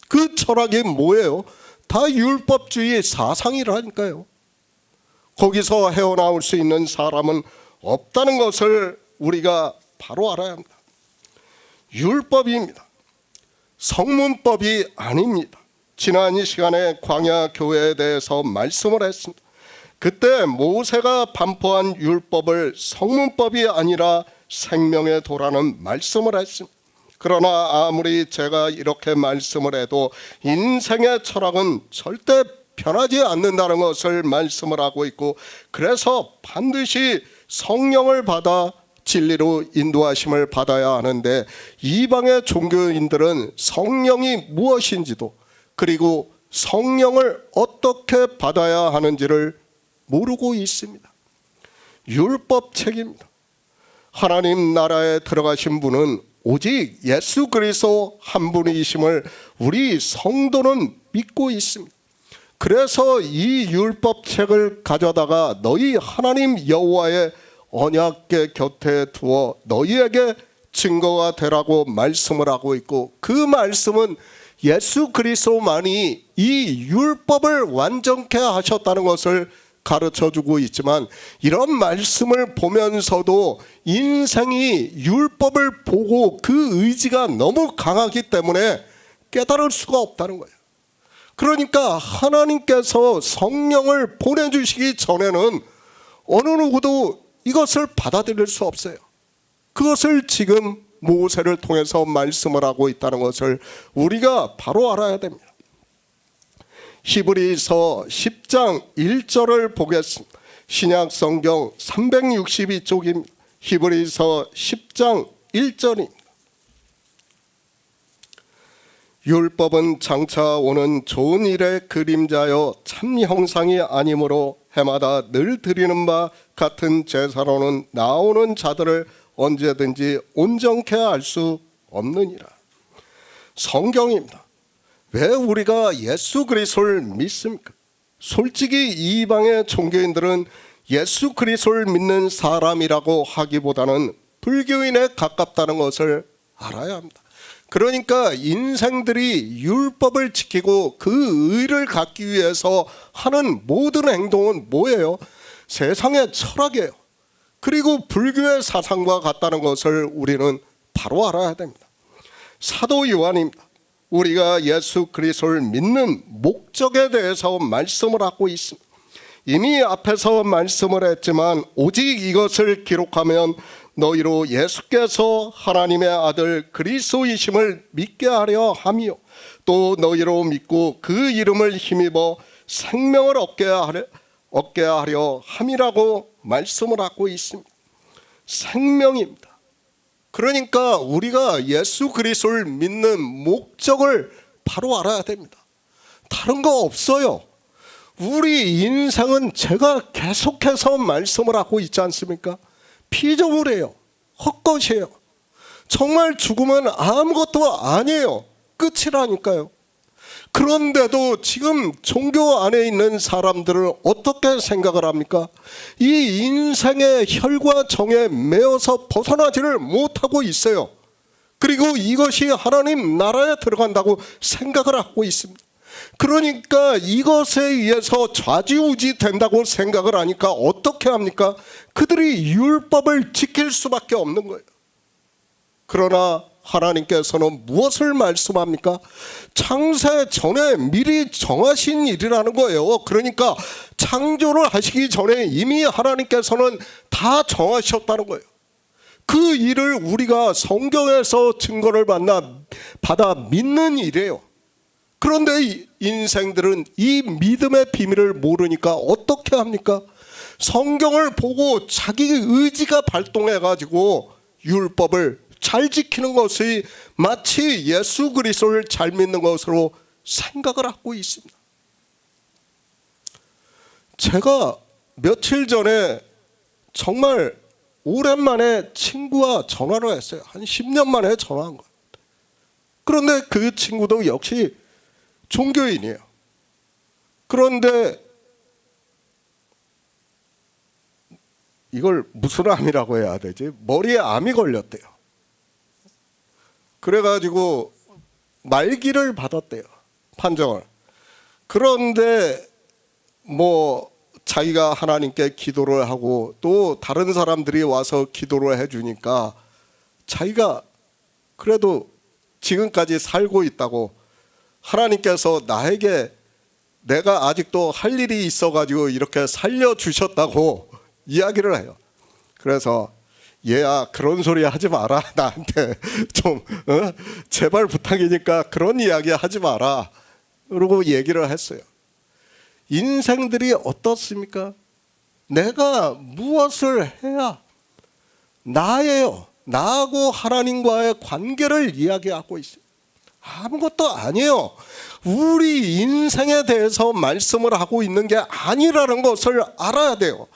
그 철학이 뭐예요? 다 율법주의 사상이라니까요. 거기서 헤어나올 수 있는 사람은 없다는 것을 우리가 바로 알아야 합니다. 율법입니다. 성문법이 아닙니다. 지난 이 시간에 광야 교회에 대해서 말씀을 했습니다. 그때 모세가 반포한 율법을 성문법이 아니라 생명의 도라는 말씀을 했습니다. 그러나 아무리 제가 이렇게 말씀을 해도 인생의 철학은 절대 변하지 않는다는 것을 말씀을 하고 있고, 그래서 반드시 성령을 받아 진리로 인도하심을 받아야 하는데, 이방의 종교인들은 성령이 무엇인지도 그리고 성령을 어떻게 받아야 하는지를 모르고 있습니다. 율법책입니다. 하나님 나라에 들어가신 분은 오직 예수 그리스도 한 분이심을 우리 성도는 믿고 있습니다. 그래서 이 율법책을 가져다가 너희 하나님 여호와의 언약궤 곁에 두어 너희에게 증거가 되라고 말씀을 하고 있고, 그 말씀은 예수 그리스도만이 이 율법을 완전케 하셨다는 것을 가르쳐주고 있지만, 이런 말씀을 보면서도 인생이 율법을 보고 그 의지가 너무 강하기 때문에 깨달을 수가 없다는 거예요. 그러니까 하나님께서 성령을 보내주시기 전에는 어느 누구도 이것을 받아들일 수 없어요. 그것을 지금 모세를 통해서 말씀을 하고 있다는 것을 우리가 바로 알아야 됩니다. 히브리서 10장 1절을 보겠습니다. 신약 성경 362쪽입니다. 히브리서 10장 1절입니다. 율법은 장차 오는 좋은 일의 그림자여 참 형상이 아니므로 해마다 늘 드리는 바 같은 제사로는 나오는 자들을 언제든지 온전케 할 수 없느니라. 성경입니다. 왜 우리가 예수 그리스도를 믿습니까? 솔직히 이방의 종교인들은 예수 그리스도를 믿는 사람이라고 하기보다는 불교인에 가깝다는 것을 알아야 합니다. 그러니까 인생들이 율법을 지키고 그 의를 갖기 위해서 하는 모든 행동은 뭐예요? 세상의 철학이에요. 그리고 불교의 사상과 같다는 것을 우리는 바로 알아야 됩니다. 사도 요한입니다. 우리가 예수 그리스도를 믿는 목적에 대해서 말씀을 하고 있습니다. 이미 앞에서 말씀을 했지만 오직 이것을 기록하면 너희로 예수께서 하나님의 아들 그리스도이심을 믿게 하려 함이요 또 너희로 믿고 그 이름을 힘입어 생명을 얻게 하려 함이라고 말씀을 하고 있습니다. 생명입니다. 그러니까 우리가 예수 그리스도를 믿는 목적을 바로 알아야 됩니다. 다른 거 없어요. 우리 인생은 제가 계속해서 말씀을 하고 있지 않습니까? 피조물이에요. 헛것이에요. 정말 죽으면 아무것도 아니에요. 끝이라니까요. 그런데도 지금 종교 안에 있는 사람들은 어떻게 생각을 합니까? 이 인생의 혈과 정에 매어서 벗어나지를 못하고 있어요. 그리고 이것이 하나님 나라에 들어간다고 생각을 하고 있습니다. 그러니까 이것에 의해서 좌지우지 된다고 생각을 하니까 어떻게 합니까? 그들이 율법을 지킬 수밖에 없는 거예요. 그러나 하나님께서는 무엇을 말씀합니까? 창세 전에 미리 정하신 일이라는 거예요. 그러니까 창조를 하시기 전에 이미 하나님께서는 다 정하셨다는 거예요. 그 일을 우리가 성경에서 증거를 받아 믿는 일이에요. 그런데 이 인생들은 이 믿음의 비밀을 모르니까 어떻게 합니까? 성경을 보고 자기 의지가 발동해가지고 율법을 잘 지키는 것이 마치 예수 그리스도를 잘 믿는 것으로 생각을 하고 있습니다. 제가 며칠 전에 정말 오랜만에 친구와 전화를 했어요. 한 10년 만에 전화한 거예요. 그런데 그 친구도 역시 종교인이에요. 그런데 이걸 무슨 암이라고 해야 되지? 머리에 암이 걸렸대요. 그래가지고 말기를 받았대요. 판정을. 그런데 뭐 자기가 하나님께 기도를 하고 또 다른 사람들이 와서 기도를 해주니까 자기가 그래도 지금까지 살고 있다고, 하나님께서 나에게 내가 아직도 할 일이 있어가지고 이렇게 살려주셨다고 이야기를 해요. 그래서 얘야 그런 소리 하지 마라. 나한테 좀 제발 부탁이니까 그런 이야기 하지 마라. 그러고 얘기를 했어요. 인생들이 어떻습니까? 내가 무엇을 해야 나예요. 나하고 하나님과의 관계를 이야기하고 있어요. 아무것도 아니에요. 우리 인생에 대해서 말씀을 하고 있는 게 아니라는 것을 알아야 돼요.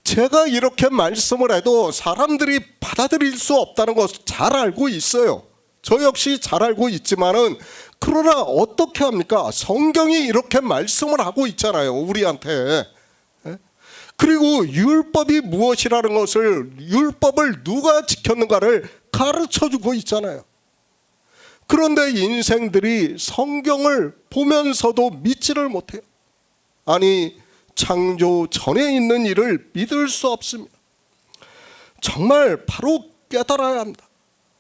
제가 이렇게 말씀을 해도 사람들이 받아들일 수 없다는 것을 잘 알고 있어요. 저 역시 잘 알고 있지만은, 그러나 어떻게 합니까? 성경이 이렇게 말씀을 하고 있잖아요, 우리한테. 그리고 율법이 무엇이라는 것을, 율법을 누가 지켰는가를 가르쳐주고 있잖아요. 그런데 인생들이 성경을 보면서도 믿지를 못해요. 아니, 창조 전에 있는 일을 믿을 수 없습니다. 정말 바로 깨달아야 합니다.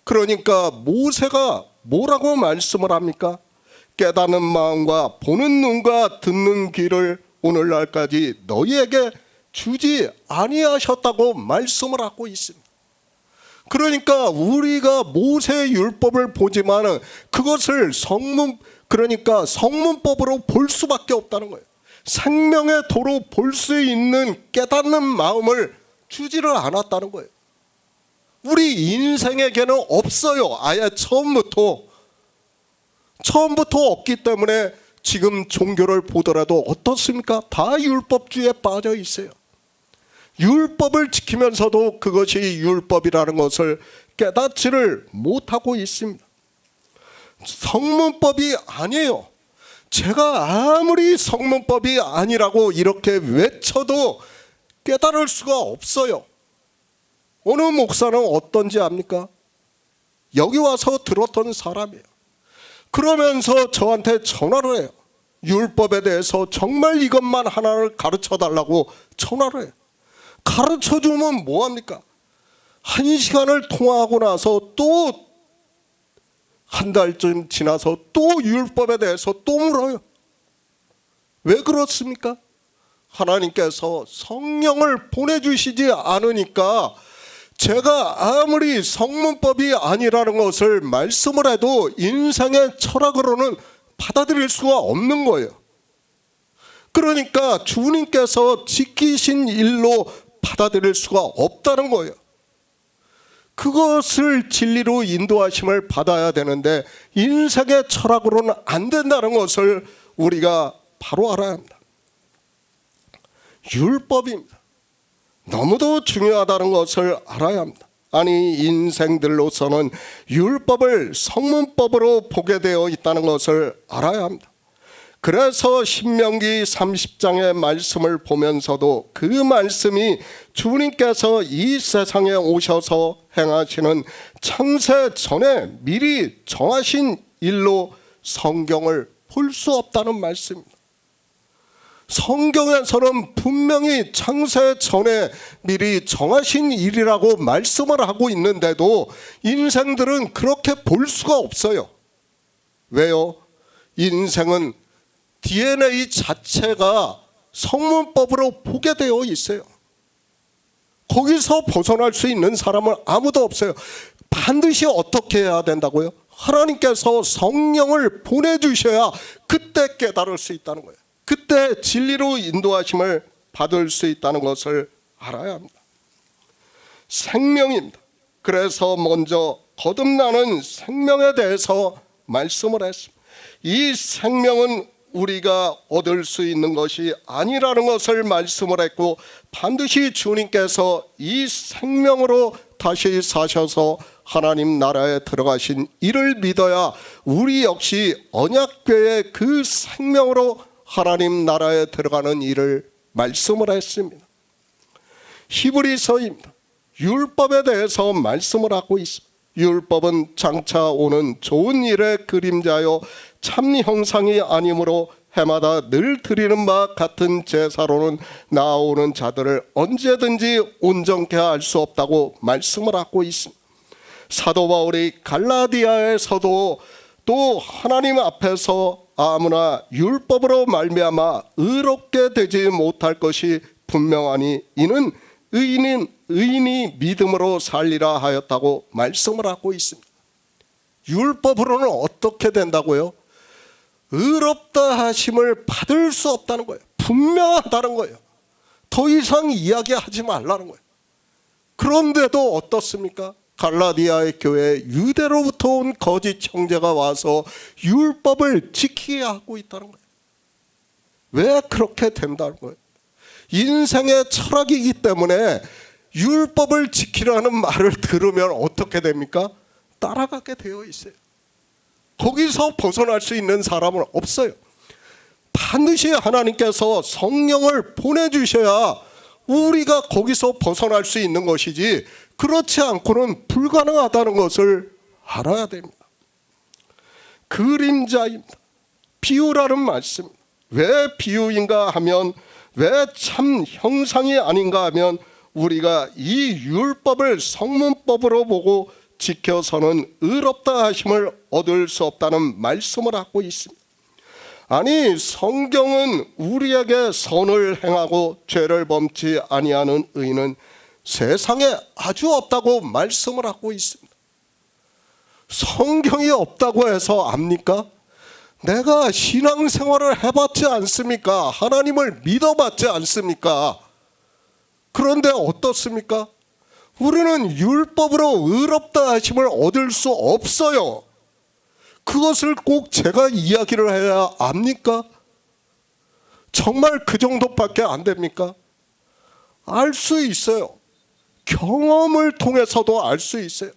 그러니까 모세가 뭐라고 말씀을 합니까? 깨닫는 마음과 보는 눈과 듣는 귀를 오늘날까지 너희에게 주지 아니하셨다고 말씀을 하고 있습니다. 그러니까 우리가 모세의 율법을 보지만은 그것을 성문법으로 볼 수밖에 없다는 거예요. 생명의 도로 볼 수 있는 깨닫는 마음을 주지를 않았다는 거예요. 우리 인생에게는 없어요. 아예 처음부터 없기 때문에 지금 종교를 보더라도 어떻습니까? 다 율법주의에 빠져 있어요. 율법을 지키면서도 그것이 율법이라는 것을 깨닫지를 못하고 있습니다. 성문법이 아니에요. 제가 아무리 성문법이 아니라고 이렇게 외쳐도 깨달을 수가 없어요. 어느 목사는 어떤지 압니까? 여기 와서 들었던 사람이에요. 그러면서 저한테 전화를 해요. 율법에 대해서 정말 이것만 하나를 가르쳐달라고 전화를 해요. 가르쳐주면 뭐합니까? 1시간을 통화하고 나서 또 한 달쯤 지나서 또 율법에 대해서 또 물어요. 왜 그렇습니까? 하나님께서 성령을 보내주시지 않으니까 제가 아무리 성문법이 아니라는 것을 말씀을 해도 인생의 철학으로는 받아들일 수가 없는 거예요. 그러니까 주님께서 지키신 일로 받아들일 수가 없다는 거예요. 그것을 진리로 인도하심을 받아야 되는데 인생의 철학으로는 안 된다는 것을 우리가 바로 알아야 합니다. 율법입니다. 너무도 중요하다는 것을 알아야 합니다. 아니, 인생들로서는 율법을 성문법으로 보게 되어 있다는 것을 알아야 합니다. 그래서 신명기 30장의 말씀을 보면서도 그 말씀이 주님께서 이 세상에 오셔서 행하시는 창세 전에 미리 정하신 일로 성경을 볼 수 없다는 말씀입니다. 성경에서는 분명히 창세 전에 미리 정하신 일이라고 말씀을 하고 있는데도 인생들은 그렇게 볼 수가 없어요. 왜요? 인생은 DNA 자체가 성문법으로 보게 되어 있어요. 거기서 벗어날 수 있는 사람은 아무도 없어요. 반드시 어떻게 해야 된다고요? 하나님께서 성령을 보내주셔야 그때 깨달을 수 있다는 거예요. 그때 진리로 인도하심을 받을 수 있다는 것을 알아야 합니다. 생명입니다. 그래서 먼저 거듭나는 생명에 대해서 말씀을 했습니다. 이 생명은 우리가 얻을 수 있는 것이 아니라는 것을 말씀을 했고, 반드시 주님께서 이 생명으로 다시 사셔서 하나님 나라에 들어가신 이를 믿어야 우리 역시 언약궤의 그 생명으로 하나님 나라에 들어가는 일을 말씀을 했습니다. 히브리서입니다. 율법에 대해서 말씀을 하고 있습니다. 율법은 장차 오는 좋은 일의 그림자요 참 형상이 아니므로 해마다 늘 드리는 바 같은 제사로는 나아오는 자들을 언제든지 온전케 할 수 없다고 말씀을 하고 있습니다. 사도 바울이 갈라디아에서도 또 하나님 앞에서 아무나 율법으로 말미암아 의롭게 되지 못할 것이 분명하니 이는 의인이 믿음으로 살리라 하였다고 말씀을 하고 있습니다. 율법으로는 어떻게 된다고요? 의롭다 하심을 받을 수 없다는 거예요. 분명하다는 거예요. 더 이상 이야기하지 말라는 거예요. 그런데도 어떻습니까? 갈라디아의 교회에 유대로부터 온 거짓 형제가 와서 율법을 지키게 하고 있다는 거예요. 왜 그렇게 된다는 거예요? 인생의 철학이기 때문에 율법을 지키라는 말을 들으면 어떻게 됩니까? 따라가게 되어 있어요. 거기서 벗어날 수 있는 사람은 없어요. 반드시 하나님께서 성령을 보내주셔야 우리가 거기서 벗어날 수 있는 것이지, 그렇지 않고는 불가능하다는 것을 알아야 됩니다. 그림자입니다. 비유라는 말씀. 왜 비유인가 하면, 왜 참 형상이 아닌가 하면, 우리가 이 율법을 성문법으로 보고 지켜서는 의롭다 하심을 얻을 수 없다는 말씀을 하고 있습니다. 아니, 성경은 우리에게 선을 행하고 죄를 범치 아니하는 의인은 세상에 아주 없다고 말씀을 하고 있습니다. 성경이 없다고 해서 압니까? 내가 신앙생활을 해봤지 않습니까? 하나님을 믿어봤지 않습니까? 그런데 어떻습니까? 우리는 율법으로 의롭다 하심을 얻을 수 없어요. 그것을 꼭 제가 이야기를 해야 압니까? 정말 그 정도밖에 안 됩니까? 알 수 있어요. 경험을 통해서도 알 수 있어요.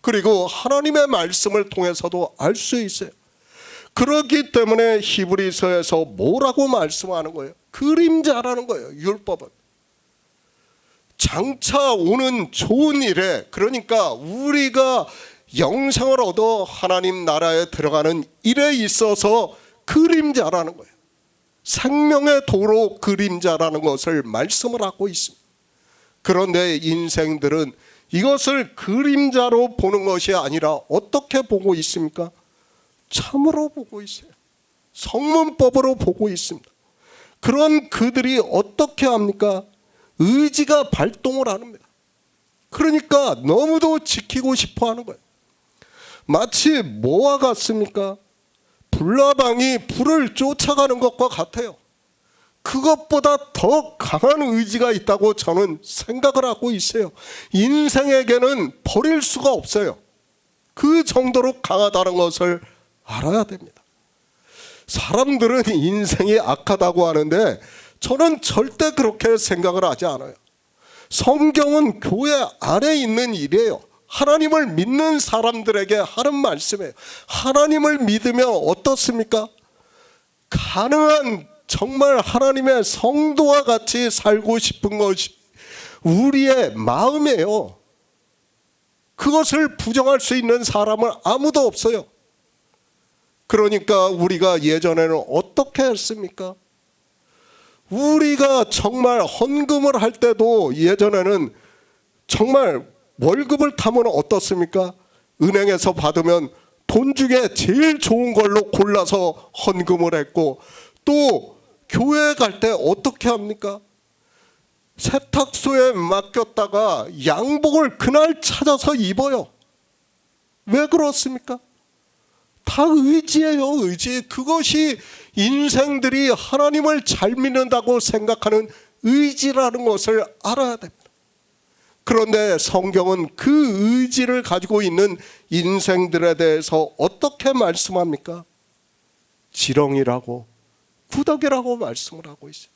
그리고 하나님의 말씀을 통해서도 알 수 있어요. 그렇기 때문에 히브리서에서 뭐라고 말씀하는 거예요? 그림자라는 거예요. 율법은 장차 오는 좋은 일에, 그러니까 우리가 영생을 얻어 하나님 나라에 들어가는 일에 있어서 그림자라는 거예요. 생명의 도로 그림자라는 것을 말씀을 하고 있습니다. 그런데 인생들은 이것을 그림자로 보는 것이 아니라 어떻게 보고 있습니까? 참으로 보고 있어요. 성문법으로 보고 있습니다. 그런 그들이 어떻게 합니까? 의지가 발동을 합니다. 그러니까 너무도 지키고 싶어 하는 거예요. 마치 뭐와 같습니까? 불나방이 불을 쫓아가는 것과 같아요. 그것보다 더 강한 의지가 있다고 저는 생각을 하고 있어요. 인생에게는 버릴 수가 없어요. 그 정도로 강하다는 것을 알아야 됩니다. 사람들은 인생이 악하다고 하는데 저는 절대 그렇게 생각을 하지 않아요. 성경은 교회 안에 있는 일이에요. 하나님을 믿는 사람들에게 하는 말씀이에요. 하나님을 믿으면 어떻습니까? 가능한 정말 하나님의 성도와 같이 살고 싶은 것이 우리의 마음이에요. 그것을 부정할 수 있는 사람은 아무도 없어요. 그러니까 우리가 예전에는 어떻게 했습니까? 우리가 정말 헌금을 할 때도 예전에는 정말 월급을 타면 어떻습니까? 은행에서 받으면 돈 중에 제일 좋은 걸로 골라서 헌금을 했고, 또 교회에 갈 때 어떻게 합니까? 세탁소에 맡겼다가 양복을 그날 찾아서 입어요. 왜 그렇습니까? 다 의지예요. 의지. 그것이 인생들이 하나님을 잘 믿는다고 생각하는 의지라는 것을 알아야 됩니다. 그런데 성경은 그 의지를 가지고 있는 인생들에 대해서 어떻게 말씀합니까? 지렁이라고, 구더기라고 말씀을 하고 있어요.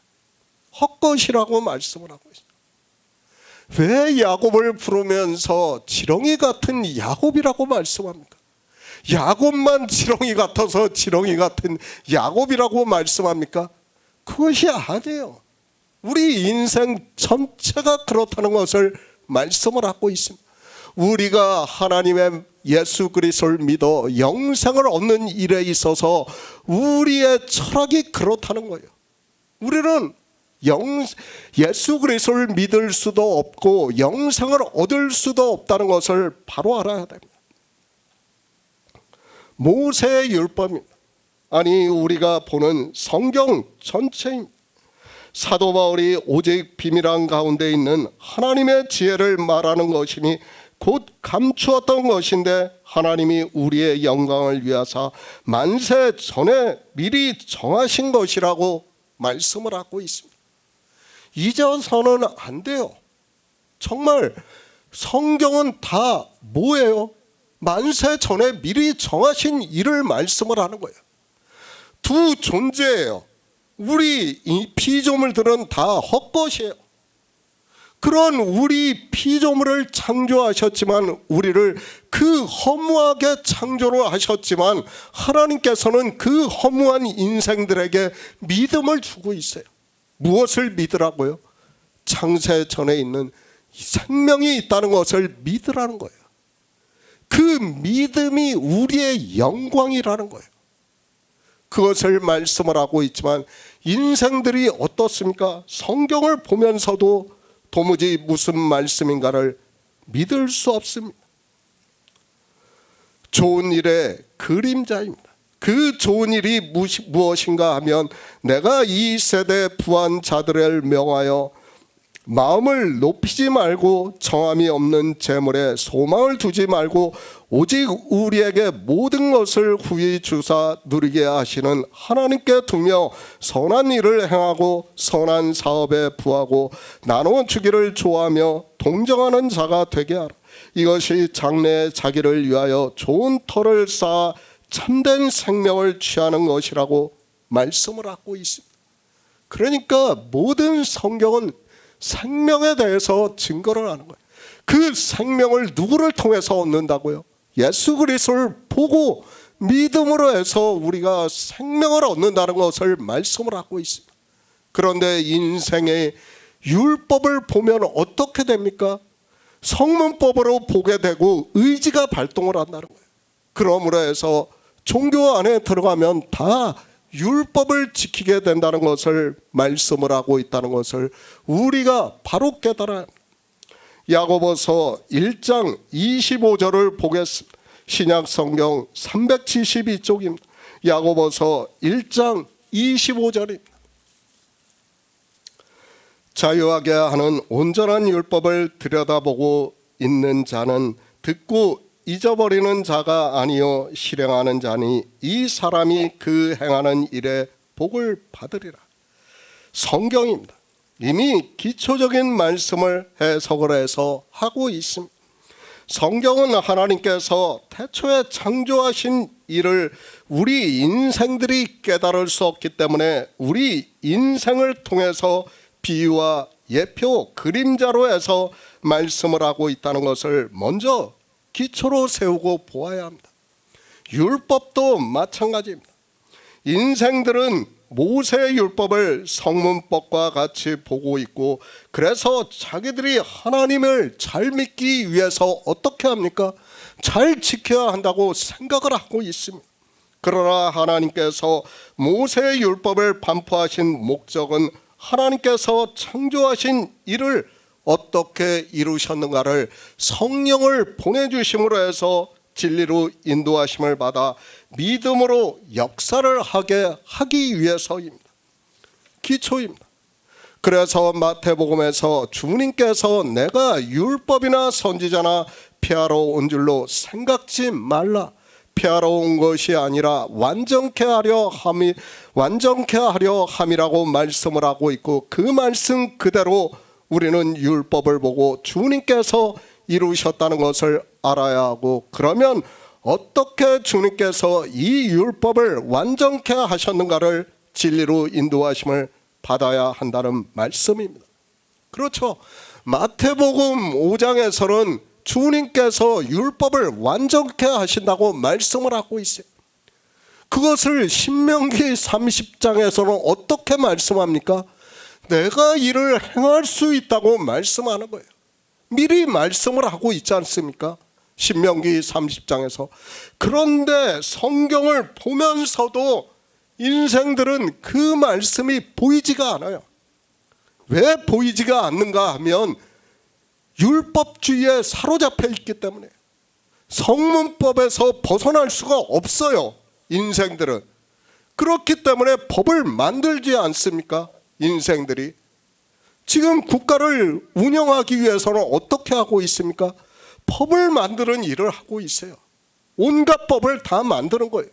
헛것이라고 말씀을 하고 있어요. 왜 야곱을 부르면서 지렁이 같은 야곱이라고 말씀합니까? 야곱만 지렁이 같아서 지렁이 같은 야곱이라고 말씀합니까? 그것이 아니에요. 우리 인생 전체가 그렇다는 것을 말씀을 하고 있습니다. 우리가 하나님의 예수 그리스도를 믿어 영생을 얻는 일에 있어서 우리의 철학이 그렇다는 거예요. 우리는 예수 그리스도를 믿을 수도 없고 영생을 얻을 수도 없다는 것을 바로 알아야 됩니다. 모세의 율법입니다. 아니, 우리가 보는 성경 전체입니다. 사도 바울이 오직 비밀한 가운데 있는 하나님의 지혜를 말하는 것이니 곧 감추었던 것인데 하나님이 우리의 영광을 위하사 만세 전에 미리 정하신 것이라고 말씀을 하고 있습니다. 잊어서는 안 돼요. 정말 성경은 다 뭐예요? 만세 전에 미리 정하신 일을 말씀을 하는 거예요. 두 존재예요. 우리 이 피조물들은 다 헛것이에요. 그런 우리 피조물을 창조하셨지만 우리를 그 허무하게 창조를 하셨지만 하나님께서는 그 허무한 인생들에게 믿음을 주고 있어요. 무엇을 믿으라고요? 창세 전에 있는 생명이 있다는 것을 믿으라는 거예요. 그 믿음이 우리의 영광이라는 거예요. 그것을 말씀을 하고 있지만 인생들이 어떻습니까? 성경을 보면서도 도무지 무슨 말씀인가를 믿을 수 없습니다. 좋은 일의 그림자입니다. 그 좋은 일이 무엇인가 하면 내가 이 세대 부한 자들을 명하여 마음을 높이지 말고 정함이 없는 재물에 소망을 두지 말고 오직 우리에게 모든 것을 후히 주사 누리게 하시는 하나님께 두며 선한 일을 행하고 선한 사업에 부하고 나눠 주기를 좋아하며 동정하는 자가 되게 하라. 이것이 장래에 자기를 위하여 좋은 터를 쌓아 참된 생명을 취하는 것이라고 말씀을 하고 있습니다. 그러니까 모든 성경은 생명에 대해서 증거를 하는 거예요. 그 생명을 누구를 통해서 얻는다고요? 예수 그리스도를 보고 믿음으로 해서 우리가 생명을 얻는다는 것을 말씀을 하고 있습니다. 그런데 인생의 율법을 보면 어떻게 됩니까? 성문법으로 보게 되고 의지가 발동을 한다는 거예요. 그러므로 해서 종교 안에 들어가면 다 율법을 지키게 된다는 것을 말씀을 하고 있다는 것을 우리가 바로 깨달아야 합니다. 야고보서 1장 25절을 보겠습니다. 신약 성경 372쪽입니다. 야고보서 1장 25절입니다. 자유하게 하는 온전한 율법을 들여다보고 있는 자는 듣고 잊어버리는 자가 아니요 실행하는 자니 이 사람이 그 행하는 일에 복을 받으리라. 성경입니다. 이미 기초적인 말씀을 해석을 해서 하고 있습니다. 성경은 하나님께서 태초에 창조하신 일을 우리 인생들이 깨달을 수 없기 때문에 우리 인생을 통해서 비유와 예표, 그림자로 해서 말씀을 하고 있다는 것을 먼저 기초로 세우고 보아야 합니다. 율법도 마찬가지입니다. 인생들은 모세의 율법을 성문법과 같이 보고 있고 그래서 자기들이 하나님을 잘 믿기 위해서 어떻게 합니까? 잘 지켜야 한다고 생각을 하고 있습니다. 그러나 하나님께서 모세의 율법을 반포하신 목적은 하나님께서 창조하신 일을 어떻게 이루셨는가를 성령을 보내주심으로 해서 진리로 인도하심을 받아 믿음으로 역사를 하기 위해서입니다. 기초입니다. 그래서 마태복음에서 주님께서 내가 율법이나 선지자나 피하러 온 줄로 생각지 말라. 피하러 온 것이 아니라 완전케 하려 함이라고 말씀을 하고 있고, 그 말씀 그대로 우리는 율법을 보고 주님께서 이루셨다는 것을 알아야 하고, 그러면 어떻게 주님께서 이 율법을 완전케 하셨는가를 진리로 인도하심을 받아야 한다는 말씀입니다. 그렇죠. 마태복음 5장에서는 주님께서 율법을 완전케 하신다고 말씀을 하고 있어요. 그것을 신명기 30장에서는 어떻게 말씀합니까? 내가 이를 행할 수 있다고 말씀하는 거예요. 미리 말씀을 하고 있지 않습니까? 신명기 30장에서. 그런데 성경을 보면서도 인생들은 그 말씀이 보이지가 않아요. 왜 보이지가 않는가 하면 율법주의에 사로잡혀 있기 때문에, 성문법에서 벗어날 수가 없어요. 인생들은. 그렇기 때문에 법을 만들지 않습니까? 인생들이. 지금 국가를 운영하기 위해서는 어떻게 하고 있습니까? 법을 만드는 일을 하고 있어요. 온갖 법을 다 만드는 거예요.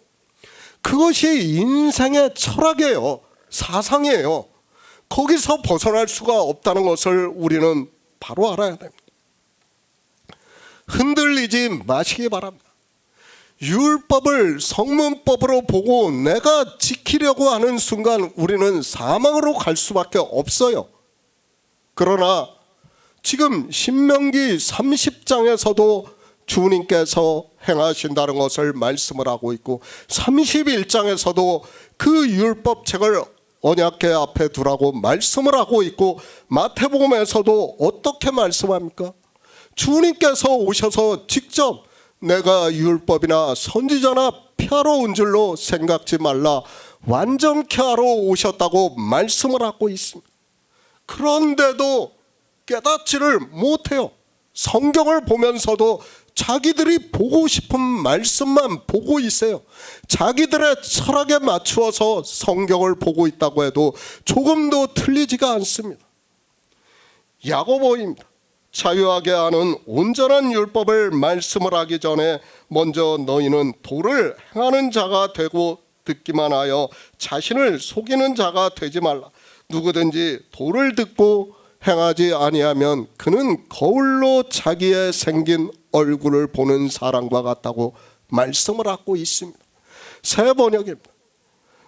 그것이 인생의 철학이에요. 사상이에요. 거기서 벗어날 수가 없다는 것을 우리는 바로 알아야 됩니다. 흔들리지 마시기 바랍니다. 율법을 성문법으로 보고 내가 지키려고 하는 순간 우리는 사망으로 갈 수밖에 없어요. 그러나 지금 신명기 30장에서도 주님께서 행하신다는 것을 말씀을 하고 있고, 31장에서도 그 율법책을 언약궤 앞에 두라고 말씀을 하고 있고, 마태복음에서도 어떻게 말씀합니까? 주님께서 오셔서 직접 내가 율법이나 선지자나 피하러 온 줄로 생각지 말라, 완전케 하러 오셨다고 말씀을 하고 있습니다. 그런데도 깨닫지를 못해요. 성경을 보면서도 자기들이 보고 싶은 말씀만 보고 있어요. 자기들의 철학에 맞추어서 성경을 보고 있다고 해도 조금도 틀리지가 않습니다. 야고보입니다. 자유하게 하는 온전한 율법을 말씀을 하기 전에 먼저 너희는 도를 행하는 자가 되고 듣기만 하여 자신을 속이는 자가 되지 말라. 누구든지 도를 듣고 행하지 아니하면 그는 거울로 자기의 생긴 얼굴을 보는 사람과 같다고 말씀을 하고 있습니다. 새 번역입니다.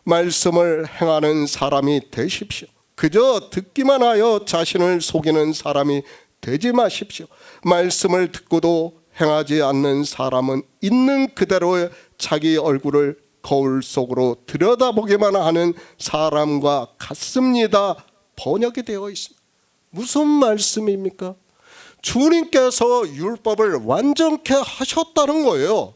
말씀을 행하는 사람이 되십시오. 그저 듣기만 하여 자신을 속이는 사람이 되지 마십시오. 말씀을 듣고도 행하지 않는 사람은 있는 그대로의 자기 얼굴을 거울 속으로 들여다보기만 하는 사람과 같습니다. 번역이 되어 있습니다. 무슨 말씀입니까? 주님께서 율법을 완전케 하셨다는 거예요.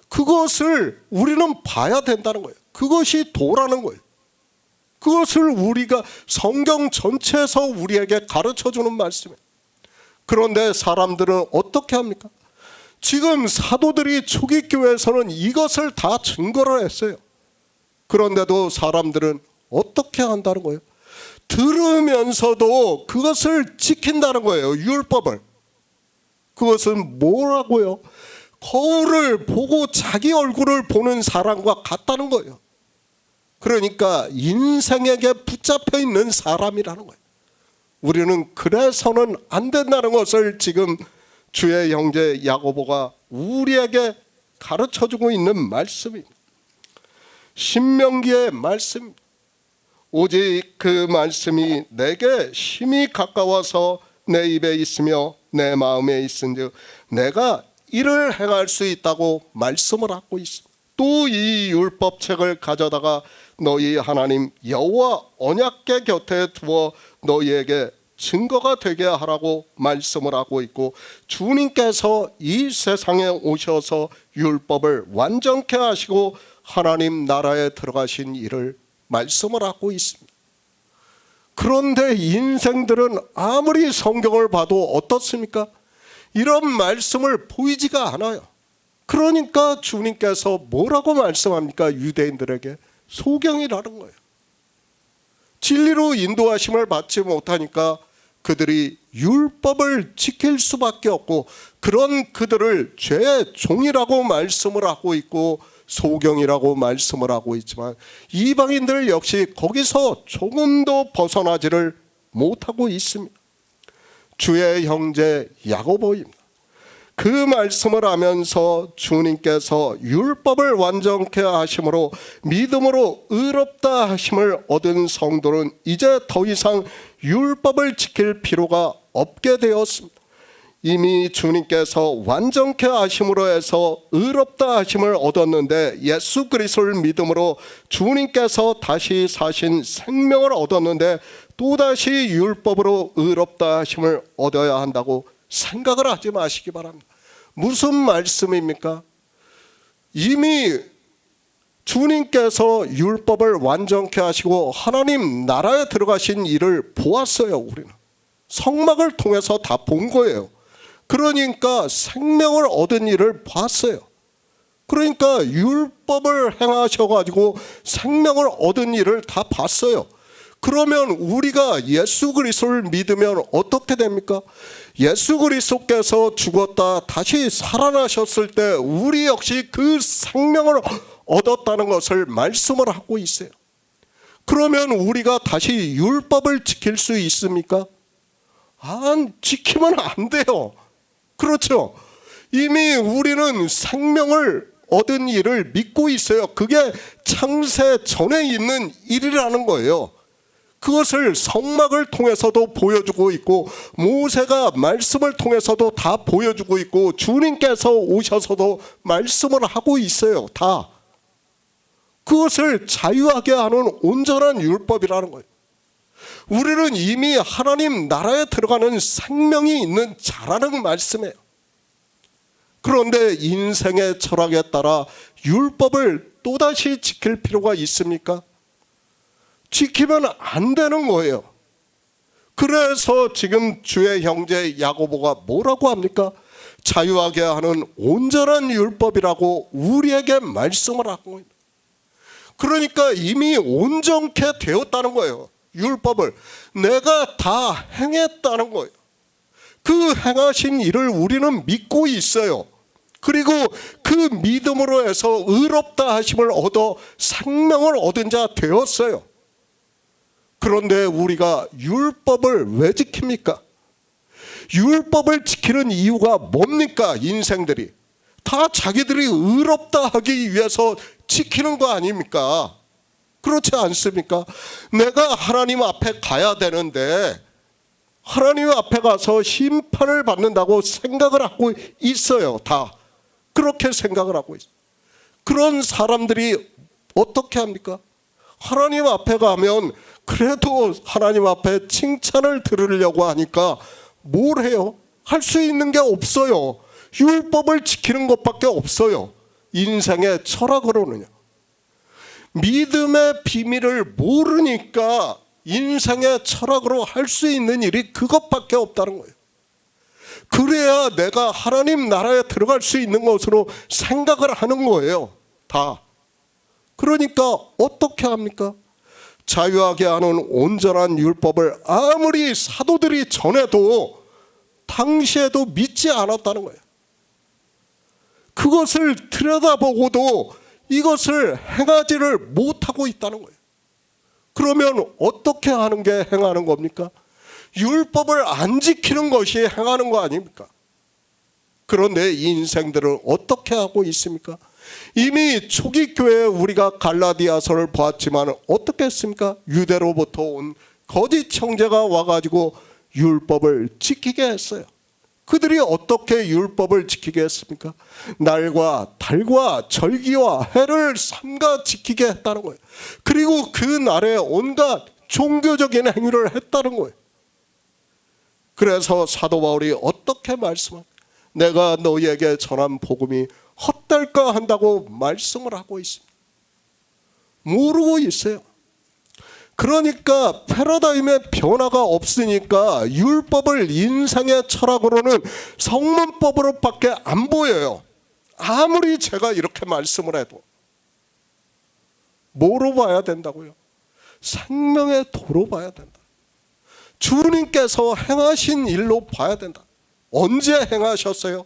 그것을 우리는 봐야 된다는 거예요. 그것이 도라는 거예요. 그것을 우리가 성경 전체에서 우리에게 가르쳐주는 말씀이에요. 그런데 사람들은 어떻게 합니까? 지금 사도들이 초기 교회에서는 이것을 다 증거를 했어요. 그런데도 사람들은 어떻게 한다는 거예요? 들으면서도 그것을 지킨다는 거예요. 율법을. 그것은 뭐라고요? 거울을 보고 자기 얼굴을 보는 사람과 같다는 거예요. 그러니까 인생에게 붙잡혀 있는 사람이라는 거예요. 우리는 그래서는 안 된다는 것을 지금 주의 형제 야고보가 우리에게 가르쳐주고 있는 말씀입니다. 신명기의 말씀, 오직 그 말씀이 내게 심히 가까워서 내 입에 있으며 내 마음에 있은즉 내가 이를 행할 수 있다고 말씀을 하고 있습니다. 또 이 율법책을 가져다가 너희 하나님 여호와 언약궤 곁에 두어 너희에게 증거가 되게 하라고 말씀을 하고 있고, 주님께서 이 세상에 오셔서 율법을 완전케 하시고 하나님 나라에 들어가신 일을 말씀을 하고 있습니다. 그런데 인생들은 아무리 성경을 봐도 어떻습니까? 이런 말씀을 보이지가 않아요. 그러니까 주님께서 뭐라고 말씀합니까? 유대인들에게 소경이라는 거예요. 진리로 인도하심을 받지 못하니까 그들이 율법을 지킬 수밖에 없고 그런 그들을 죄의 종이라고 말씀을 하고 있고 소경이라고 말씀을 하고 있지만 이방인들 역시 거기서 조금도 벗어나지를 못하고 있습니다. 주의 형제 야고보입니다. 그 말씀을 하면서 주님께서 율법을 완전케 하심으로 믿음으로 의롭다 하심을 얻은 성도는 이제 더 이상 율법을 지킬 필요가 없게 되었습니다. 이미 주님께서 완전케 하심으로 해서 의롭다 하심을 얻었는데 예수 그리스도를 믿음으로 주님께서 다시 사신 생명을 얻었는데 또다시 율법으로 의롭다 하심을 얻어야 한다고 생각을 하지 마시기 바랍니다. 무슨 말씀입니까? 이미 주님께서 율법을 완전케 하시고 하나님 나라에 들어가신 일을 보았어요. 우리는 성막을 통해서 다 본 거예요. 그러니까 생명을 얻은 일을 봤어요. 그러니까 율법을 행하셔가지고 생명을 얻은 일을 다 봤어요. 그러면 우리가 예수 그리스도를 믿으면 어떻게 됩니까? 예수 그리스도께서 죽었다 다시 살아나셨을 때 우리 역시 그 생명을 얻었다는 것을 말씀을 하고 있어요. 그러면 우리가 다시 율법을 지킬 수 있습니까? 지키면 안 돼요. 그렇죠? 이미 우리는 생명을 얻은 일을 믿고 있어요. 그게 창세 전에 있는 일이라는 거예요. 그것을 성막을 통해서도 보여주고 있고 모세가 말씀을 통해서도 다 보여주고 있고 주님께서 오셔서도 말씀을 하고 있어요. 다. 그것을 자유하게 하는 온전한 율법이라는 거예요. 우리는 이미 하나님 나라에 들어가는 생명이 있는 자라는 말씀이에요. 그런데 인생의 철학에 따라 율법을 또다시 지킬 필요가 있습니까? 지키면 안 되는 거예요. 그래서 지금 주의 형제 야고보가 뭐라고 합니까? 자유하게 하는 온전한 율법이라고 우리에게 말씀을 하고 있는. 그러니까 이미 온전케 되었다는 거예요. 율법을 내가 다 행했다는 거예요. 그 행하신 일을 우리는 믿고 있어요. 그리고 그 믿음으로 해서 의롭다 하심을 얻어 생명을 얻은 자 되었어요. 그런데 우리가 율법을 왜 지킵니까? 율법을 지키는 이유가 뭡니까? 인생들이 다 자기들이 의롭다 하기 위해서 지키는 거 아닙니까? 그렇지 않습니까? 내가 하나님 앞에 가야 되는데 하나님 앞에 가서 심판을 받는다고 생각을 하고 있어요. 다 그렇게 생각을 하고 있어요. 그런 사람들이 어떻게 합니까? 하나님 앞에 가면 그래도 하나님 앞에 칭찬을 들으려고 하니까 뭘 해요? 할 수 있는 게 없어요. 율법을 지키는 것밖에 없어요. 인생의 철학으로는요. 믿음의 비밀을 모르니까 인생의 철학으로 할 수 있는 일이 그것밖에 없다는 거예요. 그래야 내가 하나님 나라에 들어갈 수 있는 것으로 생각을 하는 거예요. 다. 그러니까 어떻게 합니까? 자유하게 하는 온전한 율법을 아무리 사도들이 전해도 당시에도 믿지 않았다는 거예요. 그것을 들여다보고도 이것을 행하지를 못하고 있다는 거예요. 그러면 어떻게 하는 게 행하는 겁니까? 율법을 안 지키는 것이 행하는 거 아닙니까? 그런데 이 인생들을 어떻게 하고 있습니까? 이미 초기 교회에 우리가 갈라디아서를 보았지만 어떻게 했습니까? 유대로부터 온 거짓 형제가 와가지고 율법을 지키게 했어요. 그들이 어떻게 율법을 지키게 했습니까? 날과 달과 절기와 해를 삼가 지키게 했다는 거예요. 그리고 그 날에 온갖 종교적인 행위를 했다는 거예요. 그래서 사도 바울이 어떻게 말씀합니까? 내가 너희에게 전한 복음이 헛될까 한다고 말씀을 하고 있습니다. 모르고 있어요. 그러니까 패러다임의 변화가 없으니까 율법을 인생의 철학으로는 성문법으로밖에 안 보여요. 아무리 제가 이렇게 말씀을 해도. 뭐로 봐야 된다고요? 생명의 도로 봐야 된다. 주님께서 행하신 일로 봐야 된다. 언제 행하셨어요?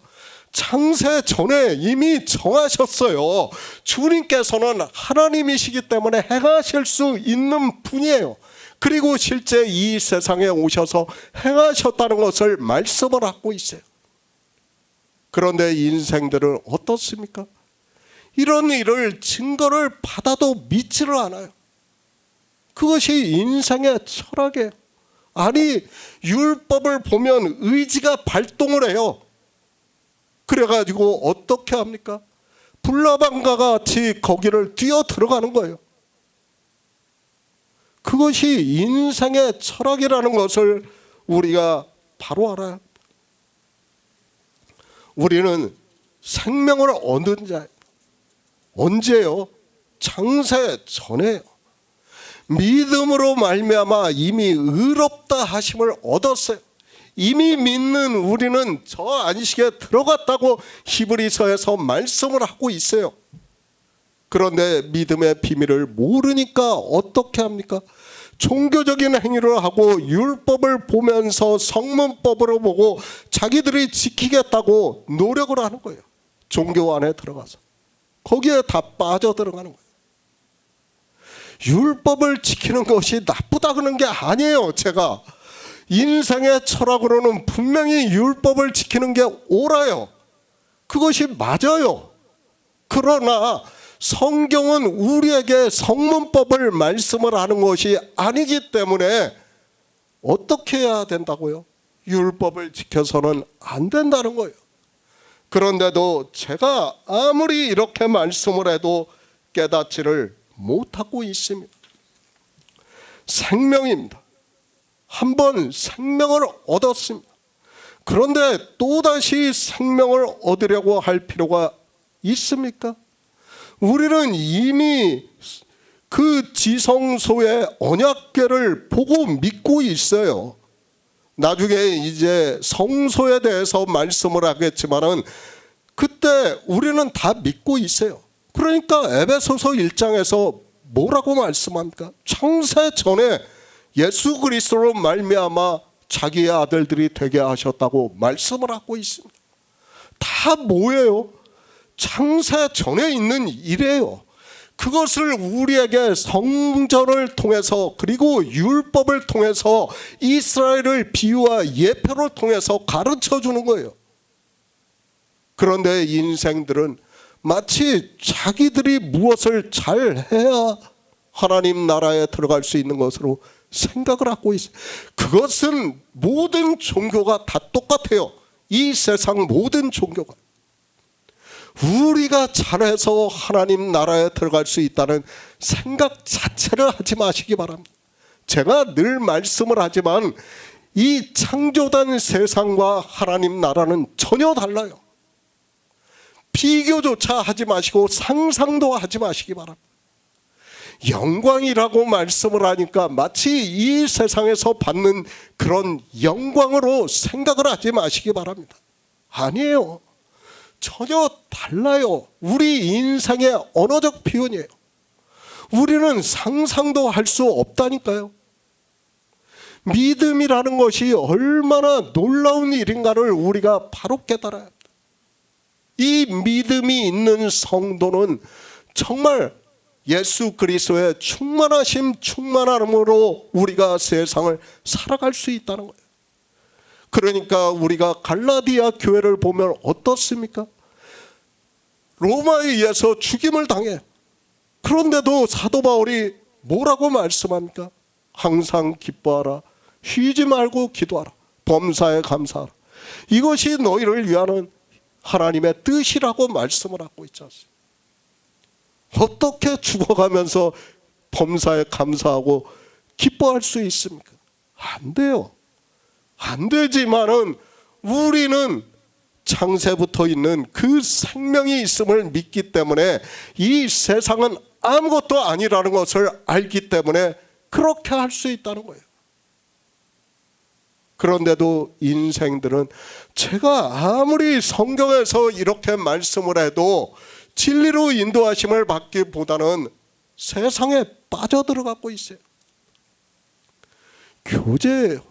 창세 전에 이미 정하셨어요. 주님께서는 하나님이시기 때문에 행하실 수 있는 분이에요. 그리고 실제 이 세상에 오셔서 행하셨다는 것을 말씀을 하고 있어요. 그런데 인생들은 어떻습니까? 이런 일을 증거를 받아도 믿지를 않아요. 그것이 인생의 철학이에요. 아니, 율법을 보면 의지가 발동을 해요. 그래가지고 어떻게 합니까? 불나방과 같이 거기를 뛰어 들어가는 거예요. 그것이 인생의 철학이라는 것을 우리가 바로 알아요. 우리는 생명을 얻은 자예요. 언제요? 창세 전에요. 믿음으로 말미암아 이미 의롭다 하심을 얻었어요. 이미 믿는 우리는 저 안식에 들어갔다고 히브리서에서 말씀을 하고 있어요. 그런데 믿음의 비밀을 모르니까 어떻게 합니까? 종교적인 행위를 하고 율법을 보면서 성문법으로 보고 자기들이 지키겠다고 노력을 하는 거예요. 종교 안에 들어가서 거기에 다 빠져들어가는 거예요. 율법을 지키는 것이 나쁘다 그러는 게 아니에요. 제가 인생의 철학으로는 분명히 율법을 지키는 게 옳아요. 그것이 맞아요. 그러나 성경은 우리에게 성문법을 말씀을 하는 것이 아니기 때문에 어떻게 해야 된다고요? 율법을 지켜서는 안 된다는 거예요. 그런데도 제가 아무리 이렇게 말씀을 해도 깨닫지를 못하고 있습니다. 생명입니다. 한번 생명을 얻었습니다. 그런데 또다시 생명을 얻으려고 할 필요가 있습니까? 우리는 이미 그 지성소의 언약궤를 보고 믿고 있어요. 나중에 이제 성소에 대해서 말씀을 하겠지만은 그때 우리는 다 믿고 있어요. 그러니까 에베소서 1장에서 뭐라고 말씀합니까? 창세 전에 예수 그리스도로 말미암아 자기의 아들들이 되게 하셨다고 말씀을 하고 있습니다. 다 뭐예요? 창세 전에 있는 일이에요. 그것을 우리에게 성전을 통해서 그리고 율법을 통해서 이스라엘을 비유와 예표를 통해서 가르쳐 주는 거예요. 그런데 인생들은 마치 자기들이 무엇을 잘해야 하나님 나라에 들어갈 수 있는 것으로 생각을 하고 있어요. 그것은 모든 종교가 다 똑같아요. 이 세상 모든 종교가. 우리가 잘해서 하나님 나라에 들어갈 수 있다는 생각 자체를 하지 마시기 바랍니다. 제가 늘 말씀을 하지만 이 창조된 세상과 하나님 나라는 전혀 달라요. 비교조차 하지 마시고 상상도 하지 마시기 바랍니다. 영광이라고 말씀을 하니까 마치 이 세상에서 받는 그런 영광으로 생각을 하지 마시기 바랍니다. 아니에요. 전혀 달라요. 우리 인생의 언어적 표현이에요. 우리는 상상도 할 수 없다니까요. 믿음이라는 것이 얼마나 놀라운 일인가를 우리가 바로 깨달아야 합니다. 이 믿음이 있는 성도는 정말 예수 그리스도의 충만하심 충만함으로 우리가 세상을 살아갈 수 있다는 거예요. 그러니까 우리가 갈라디아 교회를 보면 어떻습니까? 로마에 의해서 죽임을 당해. 그런데도 사도 바울이 뭐라고 말씀합니까? 항상 기뻐하라. 쉬지 말고 기도하라. 범사에 감사하라. 이것이 너희를 위하는 하나님의 뜻이라고 말씀을 하고 있지 않습니까? 어떻게 죽어가면서 범사에 감사하고 기뻐할 수 있습니까? 안 돼요. 안 되지만은 우리는 창세부터 있는 그 생명이 있음을 믿기 때문에 이 세상은 아무것도 아니라는 것을 알기 때문에 그렇게 할 수 있다는 거예요. 그런데도 인생들은 제가 아무리 성경에서 이렇게 말씀을 해도 진리로 인도하심을 받기보다는 세상에 빠져들어가고 있어요. 교제예요.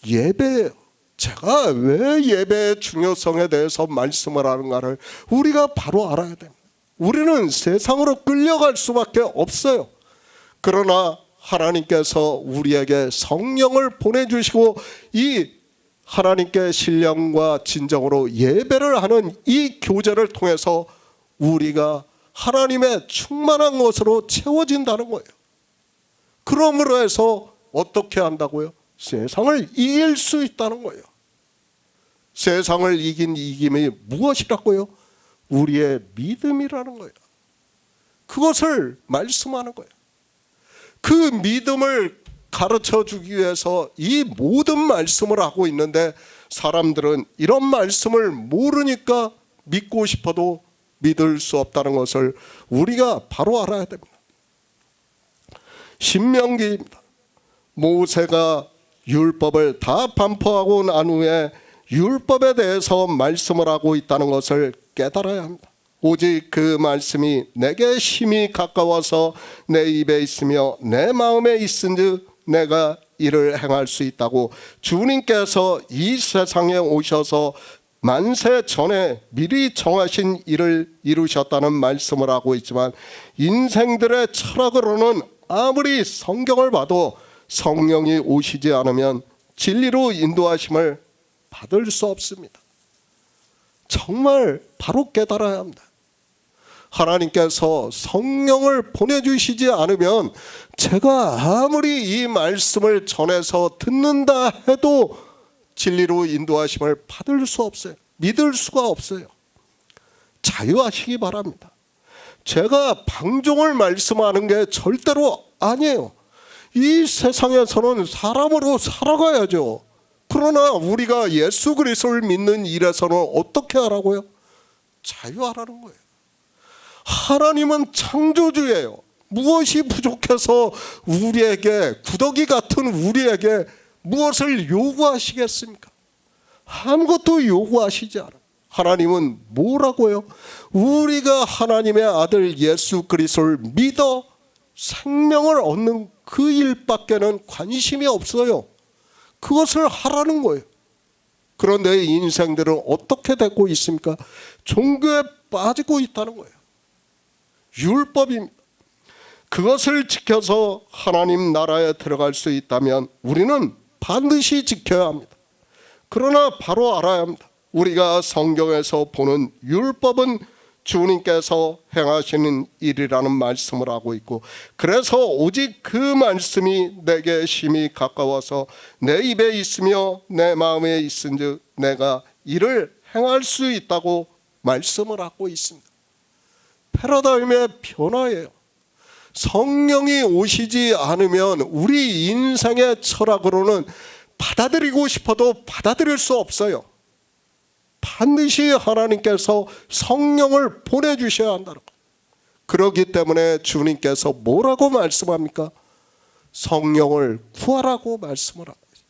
예배예요. 제가 왜 예배의 중요성에 대해서 말씀을 하는가를 우리가 바로 알아야 됩니다. 우리는 세상으로 끌려갈 수밖에 없어요. 그러나 하나님께서 우리에게 성령을 보내주시고 이 하나님께 신령과 진정으로 예배를 하는 이 교제를 통해서 우리가 하나님의 충만한 것으로 채워진다는 거예요. 그러므로 해서 어떻게 한다고요? 세상을 이길 수 있다는 거예요. 세상을 이긴 이김이 무엇이라고요? 우리의 믿음이라는 거예요. 그것을 말씀하는 거예요. 그 믿음을 가르쳐 주기 위해서 이 모든 말씀을 하고 있는데 사람들은 이런 말씀을 모르니까 믿고 싶어도 믿을 수 없다는 것을 우리가 바로 알아야 됩니다. 신명기입니다. 모세가 율법을 다 반포하고 난 후에 율법에 대해서 말씀을 하고 있다는 것을 깨달아야 합니다. 오직 그 말씀이 내게 심히 가까워서 내 입에 있으며 내 마음에 있은즉 내가 이를 행할 수 있다고 주님께서 이 세상에 오셔서 만세 전에 미리 정하신 일을 이루셨다는 말씀을 하고 있지만 인생들의 철학으로는 아무리 성경을 봐도 성령이 오시지 않으면 진리로 인도하심을 받을 수 없습니다. 정말 바로 깨달아야 합니다. 하나님께서 성령을 보내주시지 않으면 제가 아무리 이 말씀을 전해서 듣는다 해도 진리로 인도하심을 받을 수 없어요. 믿을 수가 없어요. 자유하시기 바랍니다. 제가 방종을 말씀하는 게 절대로 아니에요. 이 세상에서는 사람으로 살아가야죠. 그러나 우리가 예수 그리스도를 믿는 일에서는 어떻게 하라고요? 자유하라는 거예요. 하나님은 창조주예요. 무엇이 부족해서 우리에게 구더기 같은 우리에게 무엇을 요구하시겠습니까? 아무것도 요구하시지 않아요. 하나님은 뭐라고요? 우리가 하나님의 아들 예수 그리스도를 믿어 생명을 얻는 그 일밖에는 관심이 없어요. 그것을 하라는 거예요. 그런데 인생들은 어떻게 되고 있습니까? 종교에 빠지고 있다는 거예요. 율법입니다. 그것을 지켜서 하나님 나라에 들어갈 수 있다면 우리는 반드시 지켜야 합니다. 그러나 바로 알아야 합니다. 우리가 성경에서 보는 율법은 주님께서 행하시는 일이라는 말씀을 하고 있고 그래서 오직 그 말씀이 내게 심히 가까워서 내 입에 있으며 내 마음에 있은즉 내가 이를 행할 수 있다고 말씀을 하고 있습니다. 패러다임의 변화예요. 성령이 오시지 않으면 우리 인생의 철학으로는 받아들이고 싶어도 받아들일 수 없어요. 반드시 하나님께서 성령을 보내주셔야 한다는 거예요. 그렇기 때문에 주님께서 뭐라고 말씀합니까? 성령을 구하라고 말씀을 하고 있어요.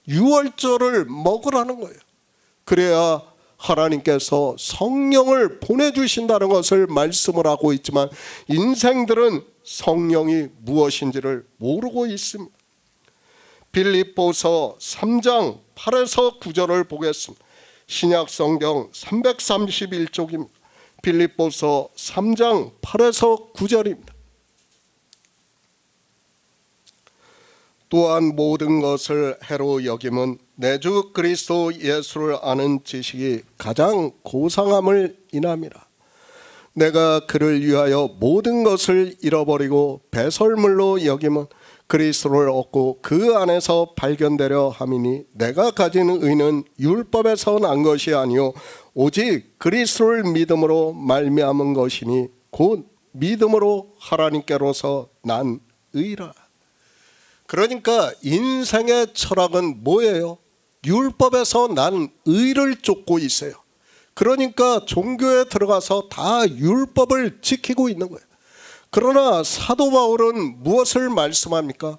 유월절을 먹으라는 거예요. 그래야 하나님께서 성령을 보내주신다는 것을 말씀을 하고 있지만 인생들은 성령이 무엇인지를 모르고 있습니다. 빌립보서 3장 8에서 9절을 보겠습니다. 신약 성경 331쪽입니다. 빌립보서 3장 8에서 9절입니다. 또한 모든 것을 해로 여김은 내 주 그리스도 예수를 아는 지식이 가장 고상함을 인함이라. 내가 그를 위하여 모든 것을 잃어버리고 배설물로 여김은 그리스도를 얻고 그 안에서 발견되려 함이니 내가 가진 의는 율법에서 난 것이 아니요 오직 그리스도를 믿음으로 말미암은 것이니 곧 믿음으로 하나님께로서 난 의라. 그러니까 인생의 철학은 뭐예요? 율법에서 난 의를 쫓고 있어요. 그러니까 종교에 들어가서 다 율법을 지키고 있는 거예요. 그러나 사도 바울은 무엇을 말씀합니까?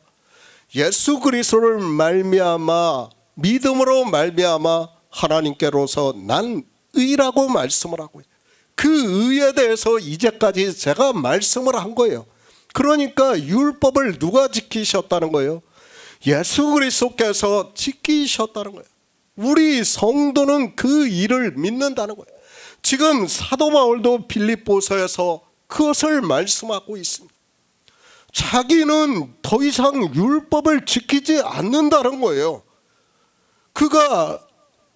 예수 그리스도를 말미암아 믿음으로 말미암아 하나님께로서 난 의라고 말씀을 하고 있어요. 그 의에 대해서 이제까지 제가 말씀을 한 거예요. 그러니까 율법을 누가 지키셨다는 거예요? 예수 그리스도께서 지키셨다는 거예요. 우리 성도는 그 일을 믿는다는 거예요. 지금 사도 바울도 빌립보서에서 그것을 말씀하고 있습니다. 자기는 더 이상 율법을 지키지 않는다는 거예요. 그가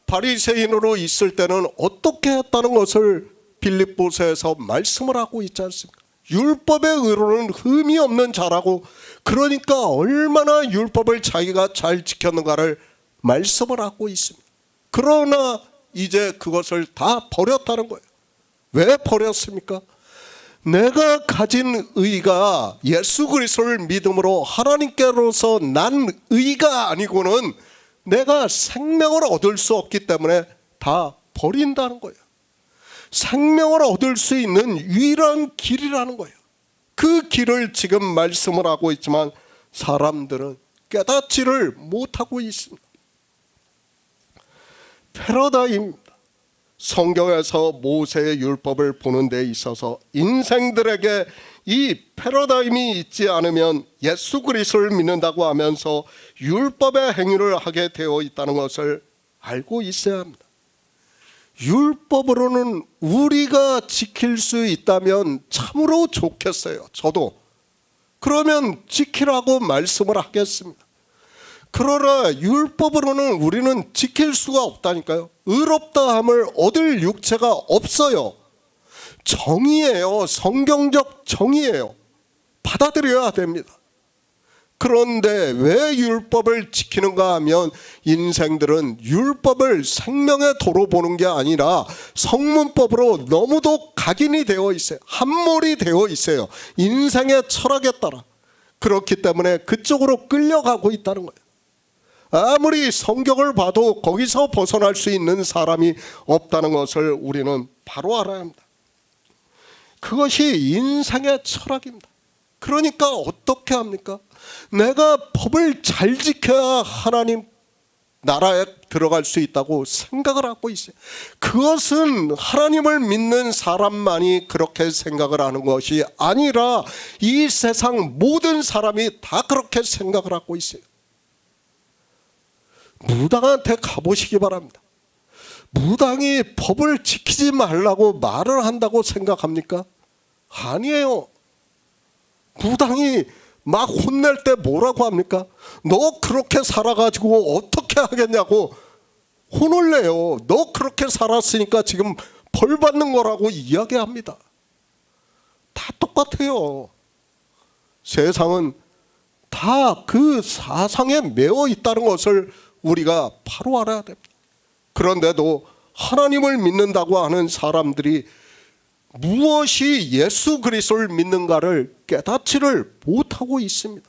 바리새인으로 있을 때는 어떻게 했다는 것을 빌립보서에서 말씀을 하고 있지 않습니까? 율법의 의로는 흠이 없는 자라고, 그러니까 얼마나 율법을 자기가 잘 지켰는가를 말씀을 하고 있습니다. 그러나 이제 그것을 다 버렸다는 거예요. 왜 버렸습니까? 내가 가진 의가 예수 그리스도를 믿음으로 하나님께로서 난 의가 아니고는 내가 생명을 얻을 수 없기 때문에 다 버린다는 거예요. 생명을 얻을 수 있는 유일한 길이라는 거예요. 그 길을 지금 말씀을 하고 있지만 사람들은 깨닫지를 못하고 있습니다. 패러다임입니다. 성경에서 모세의 율법을 보는 데 있어서 인생들에게 이 패러다임이 있지 않으면 예수 그리스도를 믿는다고 하면서 율법의 행위를 하게 되어 있다는 것을 알고 있어야 합니다. 율법으로는 우리가 지킬 수 있다면 참으로 좋겠어요. 저도. 그러면 지키라고 말씀을 하겠습니다. 그러나 율법으로는 우리는 지킬 수가 없다니까요. 의롭다함을 얻을 육체가 없어요. 정의예요. 성경적 정의예요. 받아들여야 됩니다. 그런데 왜 율법을 지키는가 하면 인생들은 율법을 생명의 도로 보는 게 아니라 성문법으로 너무도 각인이 되어 있어요. 함몰이 되어 있어요. 인생의 철학에 따라. 그렇기 때문에 그쪽으로 끌려가고 있다는 거예요. 아무리 성경을 봐도 거기서 벗어날 수 있는 사람이 없다는 것을 우리는 바로 알아야 합니다. 그것이 인생의 철학입니다. 그러니까 어떻게 합니까? 내가 법을 잘 지켜야 하나님 나라에 들어갈 수 있다고 생각을 하고 있어요. 그것은 하나님을 믿는 사람만이 그렇게 생각을 하는 것이 아니라 이 세상 모든 사람이 다 그렇게 생각을 하고 있어요. 무당한테 가보시기 바랍니다. 무당이 법을 지키지 말라고 말을 한다고 생각합니까? 아니에요. 무당이 막 혼낼 때 뭐라고 합니까? 너 그렇게 살아가지고 어떻게 하겠냐고 혼을 내요. 너 그렇게 살았으니까 지금 벌 받는 거라고 이야기합니다. 다 똑같아요. 세상은 다 그 사상에 매어 있다는 것을 우리가 바로 알아야 됩니다. 그런데도 하나님을 믿는다고 하는 사람들이 무엇이 예수 그리스도를 믿는가를 깨닫지를 못하고 있습니다.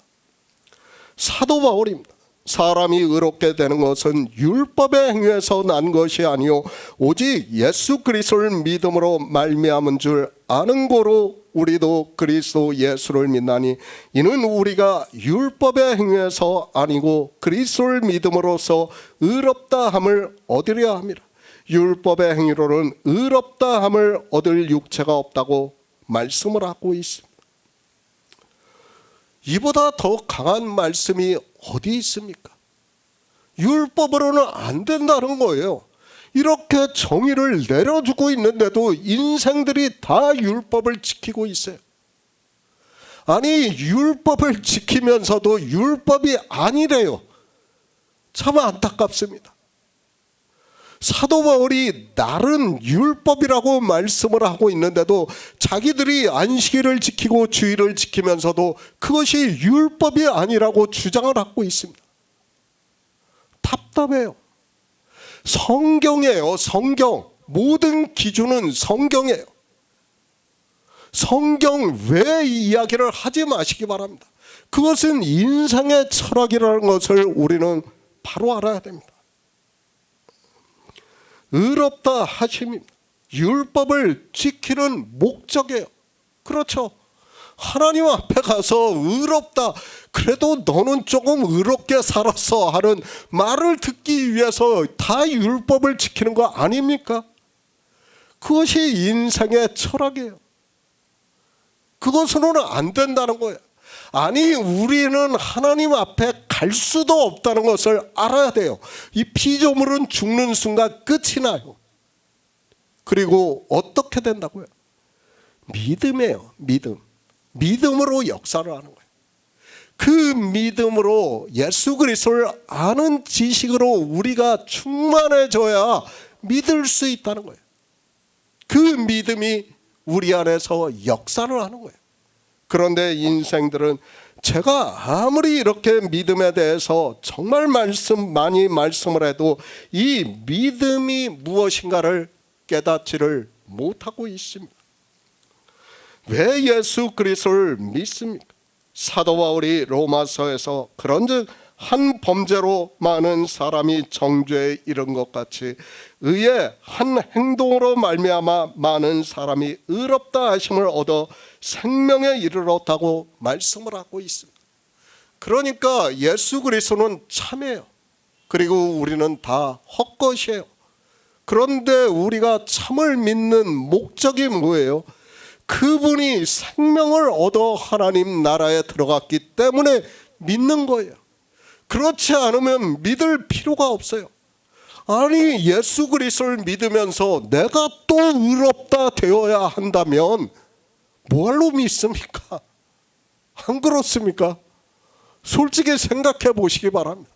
사도 바울입니다. 사람이 의롭게 되는 것은 율법의 행위에서 난 것이 아니요 오직 예수 그리스도를 믿음으로 말미암은 줄 아는 고로 우리도 그리스도 예수를 믿나니 이는 우리가 율법의 행위에서 아니고 그리스도를 믿음으로써 의롭다함을 얻으려 함이라. 율법의 행위로는 의롭다함을 얻을 육체가 없다고 말씀을 하고 있습니다. 이보다 더 강한 말씀이 어디 있습니까? 율법으로는 안 된다는 거예요. 이렇게 정의를 내려주고 있는데도 인생들이 다 율법을 지키고 있어요. 아니 율법을 지키면서도 율법이 아니래요. 참 안타깝습니다. 사도 바울이 날은 율법이라고 말씀을 하고 있는데도 자기들이 안식일을 지키고 주일을 지키면서도 그것이 율법이 아니라고 주장을 하고 있습니다. 답답해요. 성경이에요. 성경. 모든 기준은 성경이에요. 성경 외의 이야기를 하지 마시기 바랍니다. 그것은 인생의 철학이라는 것을 우리는 바로 알아야 됩니다. 의롭다 하심입니다. 율법을 지키는 목적이에요. 그렇죠. 하나님 앞에 가서 의롭다, 그래도 너는 조금 의롭게 살았어 하는 말을 듣기 위해서 다 율법을 지키는 거 아닙니까? 그것이 인생의 철학이에요. 그것으로는 안 된다는 거예요. 아니 우리는 하나님 앞에 갈 수도 없다는 것을 알아야 돼요. 이 피조물은 죽는 순간 끝이 나요. 그리고 어떻게 된다고요? 믿음이에요. 믿음으로 역사를 하는 거예요. 그 믿음으로 예수 그리스도를 아는 지식으로 우리가 충만해져야 믿을 수 있다는 거예요. 그 믿음이 우리 안에서 역사를 하는 거예요. 그런데 인생들은 제가 아무리 이렇게 믿음에 대해서 정말 많이 말씀을 해도 이 믿음이 무엇인가를 깨닫지를 못하고 있습니다. 왜 예수 그리스도를 믿습니까? 사도 바울이 로마서에서 그런즉 한 범죄로 많은 사람이 정죄에 이른 것 같이 의의 한 행동으로 말미암아 많은 사람이 의롭다 하심을 얻어 생명에 이르렀다고 말씀을 하고 있습니다. 그러니까 예수 그리스도는 참이에요. 그리고 우리는 다 헛것이에요. 그런데 우리가 참을 믿는 목적이 뭐예요? 그분이 생명을 얻어 하나님 나라에 들어갔기 때문에 믿는 거예요. 그렇지 않으면 믿을 필요가 없어요. 아니 예수 그리스도를 믿으면서 내가 또 의롭다 되어야 한다면 뭐할로 믿습니까? 안 그렇습니까? 솔직히 생각해 보시기 바랍니다.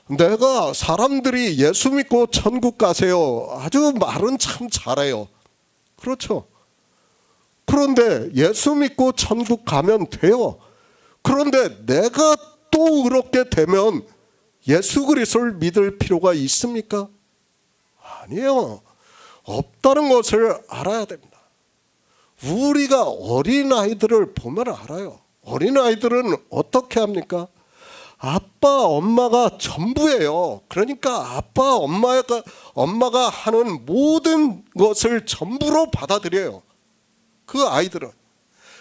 내가 사람들이 예수 믿고 천국 가세요. 아주 말은 참 잘해요. 그렇죠? 그런데 예수 믿고 천국 가면 돼요. 그런데 내가 또 의롭게 되면 예수 그리스도를 믿을 필요가 있습니까? 아니에요. 없다는 것을 알아야 됩니다. 우리가 어린아이들을 보면 알아요. 어린아이들은 어떻게 합니까? 아빠 엄마가 전부예요. 그러니까 아빠 엄마가 하는 모든 것을 전부로 받아들여요. 그 아이들은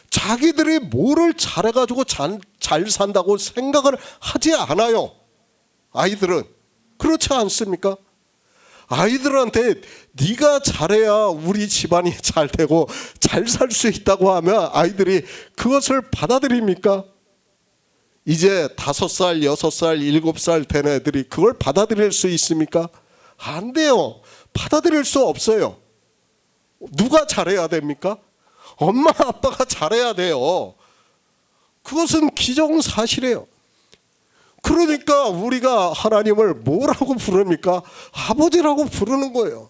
자기들이 뭐를 잘해가지고 잘 산다고 생각을 하지 않아요. 아이들은 그렇지 않습니까? 아이들한테 네가 잘해야 우리 집안이 잘 되고 잘 살 수 있다고 하면 아이들이 그것을 받아들입니까? 이제 5살, 6살, 7살 된 애들이 그걸 받아들일 수 있습니까? 안 돼요. 받아들일 수 없어요. 누가 잘해야 됩니까? 엄마 아빠가 잘해야 돼요. 그것은 기정사실이에요. 그러니까 우리가 하나님을 뭐라고 부릅니까? 아버지라고 부르는 거예요.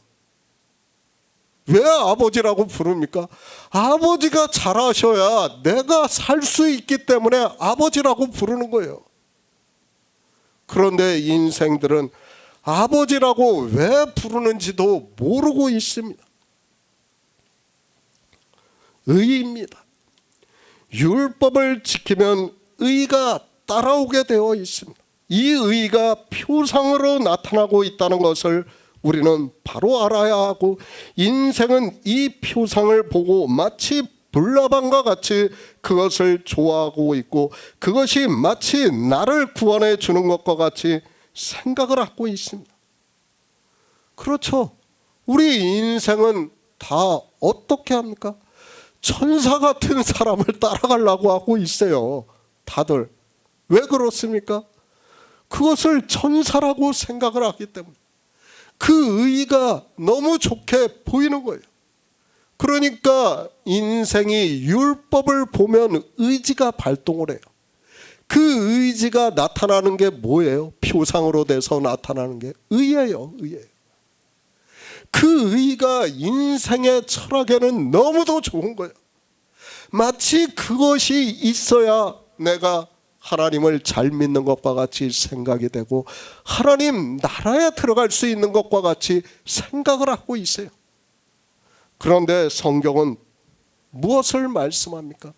왜 아버지라고 부릅니까? 아버지가 잘하셔야 내가 살 수 있기 때문에 아버지라고 부르는 거예요. 그런데 인생들은 아버지라고 왜 부르는지도 모르고 있습니다. 의입니다. 율법을 지키면 의가 따라오게 되어 있습니다. 이 의가 표상으로 나타나고 있다는 것을 우리는 바로 알아야 하고, 인생은 이 표상을 보고 마치 불나방과 같이 그것을 좋아하고 있고 그것이 마치 나를 구원해 주는 것과 같이 생각을 하고 있습니다. 그렇죠. 우리 인생은 다 어떻게 합니까? 천사 같은 사람을 따라가려고 하고 있어요. 다들. 왜 그렇습니까? 그것을 천사라고 생각을 하기 때문에 그 의의가 너무 좋게 보이는 거예요. 그러니까 인생이 율법을 보면 의지가 발동을 해요. 그 의지가 나타나는 게 뭐예요? 표상으로 돼서 나타나는 게 의예요. 의예요. 그 의가 인생의 철학에는 너무도 좋은 거예요. 마치 그것이 있어야 내가 하나님을 잘 믿는 것과 같이 생각이 되고 하나님 나라에 들어갈 수 있는 것과 같이 생각을 하고 있어요. 그런데 성경은 무엇을 말씀합니까?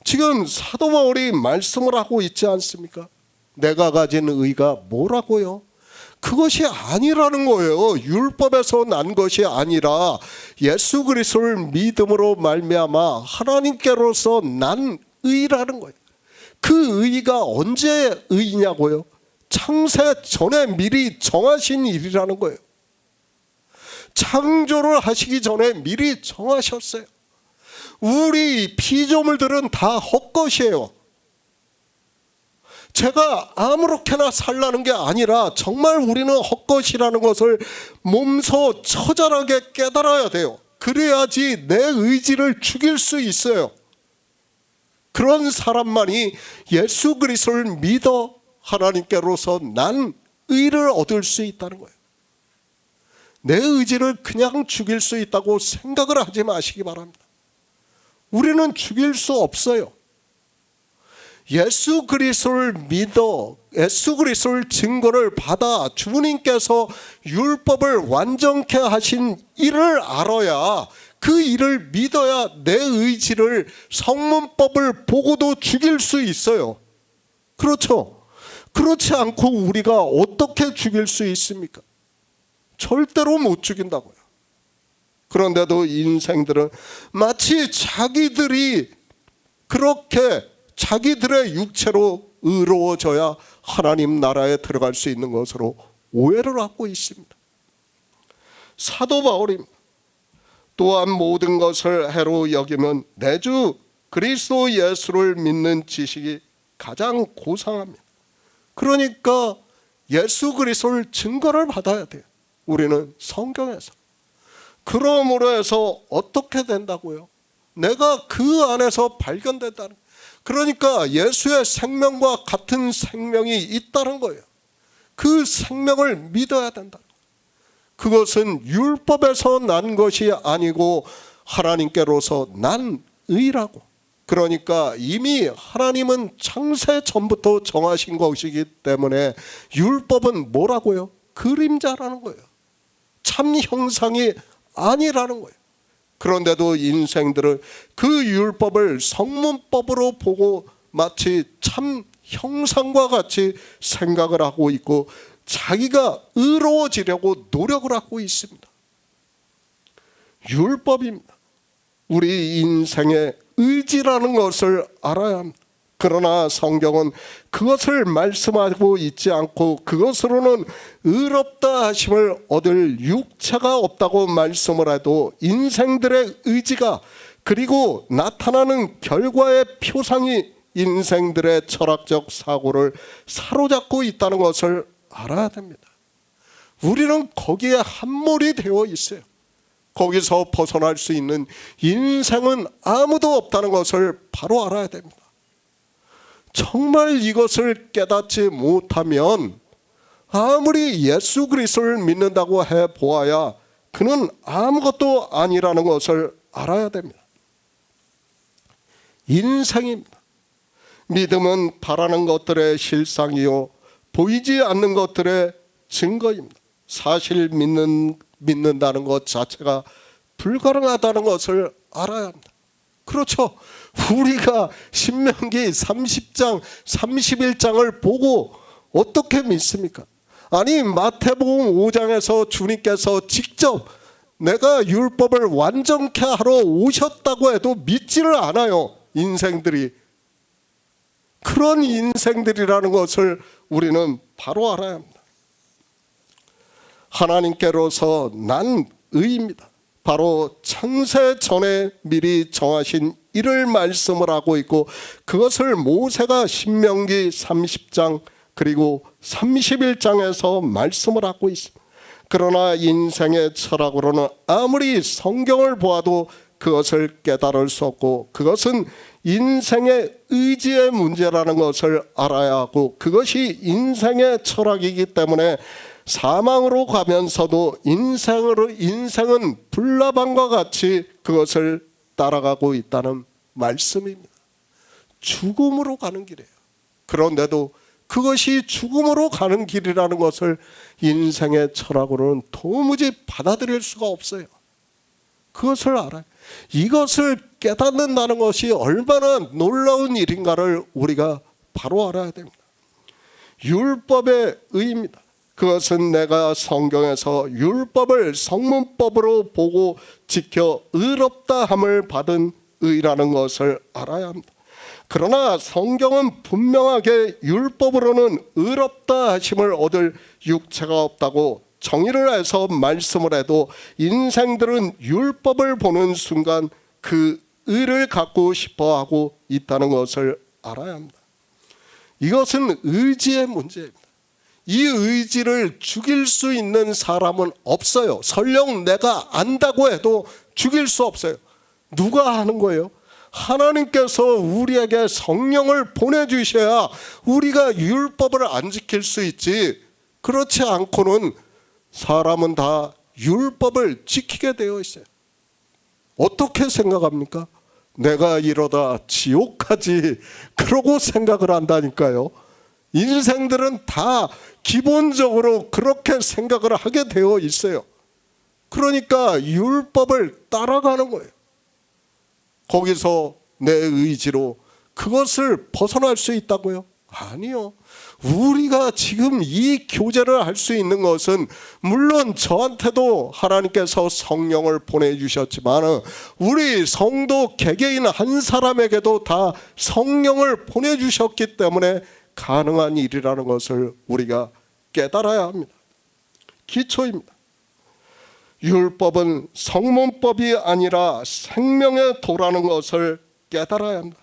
지금 사도 바울이 말씀을 하고 있지 않습니까? 내가 가진 의가 뭐라고요? 그것이 아니라는 거예요. 율법에서 난 것이 아니라 예수 그리스도를 믿음으로 말미암아 하나님께로서 난 의라는 거예요. 그 의가 언제 의냐고요? 창세 전에 미리 정하신 일이라는 거예요. 창조를 하시기 전에 미리 정하셨어요. 우리 피조물들은 다 헛것이에요. 제가 아무렇게나 살라는 게 아니라 정말 우리는 헛것이라는 것을 몸소 처절하게 깨달아야 돼요. 그래야지 내 의지를 죽일 수 있어요. 그런 사람만이 예수 그리스도를 믿어 하나님께로서 난 의를 얻을 수 있다는 거예요. 내 의지를 그냥 죽일 수 있다고 생각을 하지 마시기 바랍니다. 우리는 죽일 수 없어요. 예수 그리스도를 믿어 예수 그리스도를 증거를 받아 주님께서 율법을 완전케 하신 일을 알아야, 그 일을 믿어야 내 의지를 성문법을 보고도 죽일 수 있어요. 그렇죠? 그렇지 않고 우리가 어떻게 죽일 수 있습니까? 절대로 못 죽인다고요. 그런데도 인생들은 마치 자기들이 그렇게 자기들의 육체로 의로워져야 하나님 나라에 들어갈 수 있는 것으로 오해를 하고 있습니다. 사도 바울이 또한 모든 것을 해로 여기면 내 주 그리스도 예수를 믿는 지식이 가장 고상합니다. 그러니까 예수 그리스도를 증거를 받아야 돼요. 우리는 성경에서. 그러므로 해서 어떻게 된다고요? 내가 그 안에서 발견된다는 거예요. 그러니까 예수의 생명과 같은 생명이 있다는 거예요. 그 생명을 믿어야 된다. 그것은 율법에서 난 것이 아니고 하나님께로서 난 의라고. 그러니까 이미 하나님은 창세 전부터 정하신 것이기 때문에 율법은 뭐라고요? 그림자라는 거예요. 참 형상이 아니라는 거예요. 그런데도 인생들은 그 율법을 성문법으로 보고 마치 참 형상과 같이 생각을 하고 있고 자기가 의로워지려고 노력을 하고 있습니다. 율법입니다. 우리 인생의 의지라는 것을 알아야 합니다. 그러나 성경은 그것을 말씀하고 있지 않고 그것으로는 의롭다 하심을 얻을 육체가 없다고 말씀을 해도 인생들의 의지가 그리고 나타나는 결과의 표상이 인생들의 철학적 사고를 사로잡고 있다는 것을 알아야 됩니다. 우리는 거기에 함몰이 되어 있어요. 거기서 벗어날 수 있는 인생은 아무도 없다는 것을 바로 알아야 됩니다. 정말 이것을 깨닫지 못하면 아무리 예수 그리스도를 믿는다고 해보아야 그는 아무것도 아니라는 것을 알아야 됩니다. 인생입니다. 믿음은 바라는 것들의 실상이요 보이지 않는 것들의 증거입니다. 사실 믿는다는 것 자체가 불가능하다는 것을 알아야 합니다. 그렇죠. 우리가 신명기 30장 31장을 보고 어떻게 믿습니까? 아니 마태복음 5장에서 주님께서 직접 내가 율법을 완전케 하러 오셨다고 해도 믿지를 않아요. 인생들이. 그런 인생들이라는 것을 우리는 바로 알아야 합니다. 하나님께로서 난 의입니다. 바로 창세 전에 미리 정하신 이를 말씀을 하고 있고 그것을 모세가 신명기 30장 그리고 31장에서 말씀을 하고 있습니다. 그러나 인생의 철학으로는 아무리 성경을 보아도 그것을 깨달을 수 없고 그것은 인생의 의지의 문제라는 것을 알아야 하고 그것이 인생의 철학이기 때문에 사망으로 가면서도 인생은 불나방과 같이 그것을 따라가고 있다는 말씀입니다. 죽음으로 가는 길이에요. 그런데도 그것이 죽음으로 가는 길이라는 것을 인생의 철학으로는 도무지 받아들일 수가 없어요. 그것을 알아요. 이것을 깨닫는다는 것이 얼마나 놀라운 일인가를 우리가 바로 알아야 됩니다. 율법의 의입니다. 그것은 내가 성경에서 율법을 성문법으로 보고 지켜 의롭다 함을 받은 의라는 것을 알아야 합니다. 그러나 성경은 분명하게 율법으로는 의롭다 하심을 얻을 육체가 없다고 정의를 해서 말씀을 해도 인생들은 율법을 보는 순간 그 의를 갖고 싶어 하고 있다는 것을 알아야 합니다. 이것은 의지의 문제입니다. 이 의지를 죽일 수 있는 사람은 없어요. 설령 내가 안다고 해도 죽일 수 없어요. 누가 하는 거예요? 하나님께서 우리에게 성령을 보내주셔야 우리가 율법을 안 지킬 수 있지, 그렇지 않고는 사람은 다 율법을 지키게 되어 있어요. 어떻게 생각합니까? 내가 이러다 지옥 가지, 그러고 생각을 한다니까요. 인생들은 다 기본적으로 그렇게 생각을 하게 되어 있어요. 그러니까 율법을 따라가는 거예요. 거기서 내 의지로 그것을 벗어날 수 있다고요? 아니요. 우리가 지금 이 교제를 할 수 있는 것은 물론 저한테도 하나님께서 성령을 보내주셨지만 우리 성도 개개인 한 사람에게도 다 성령을 보내주셨기 때문에 가능한 일이라는 것을 우리가 깨달아야 합니다. 기초입니다. 율법은 성문법이 아니라 생명의 도라는 것을 깨달아야 합니다.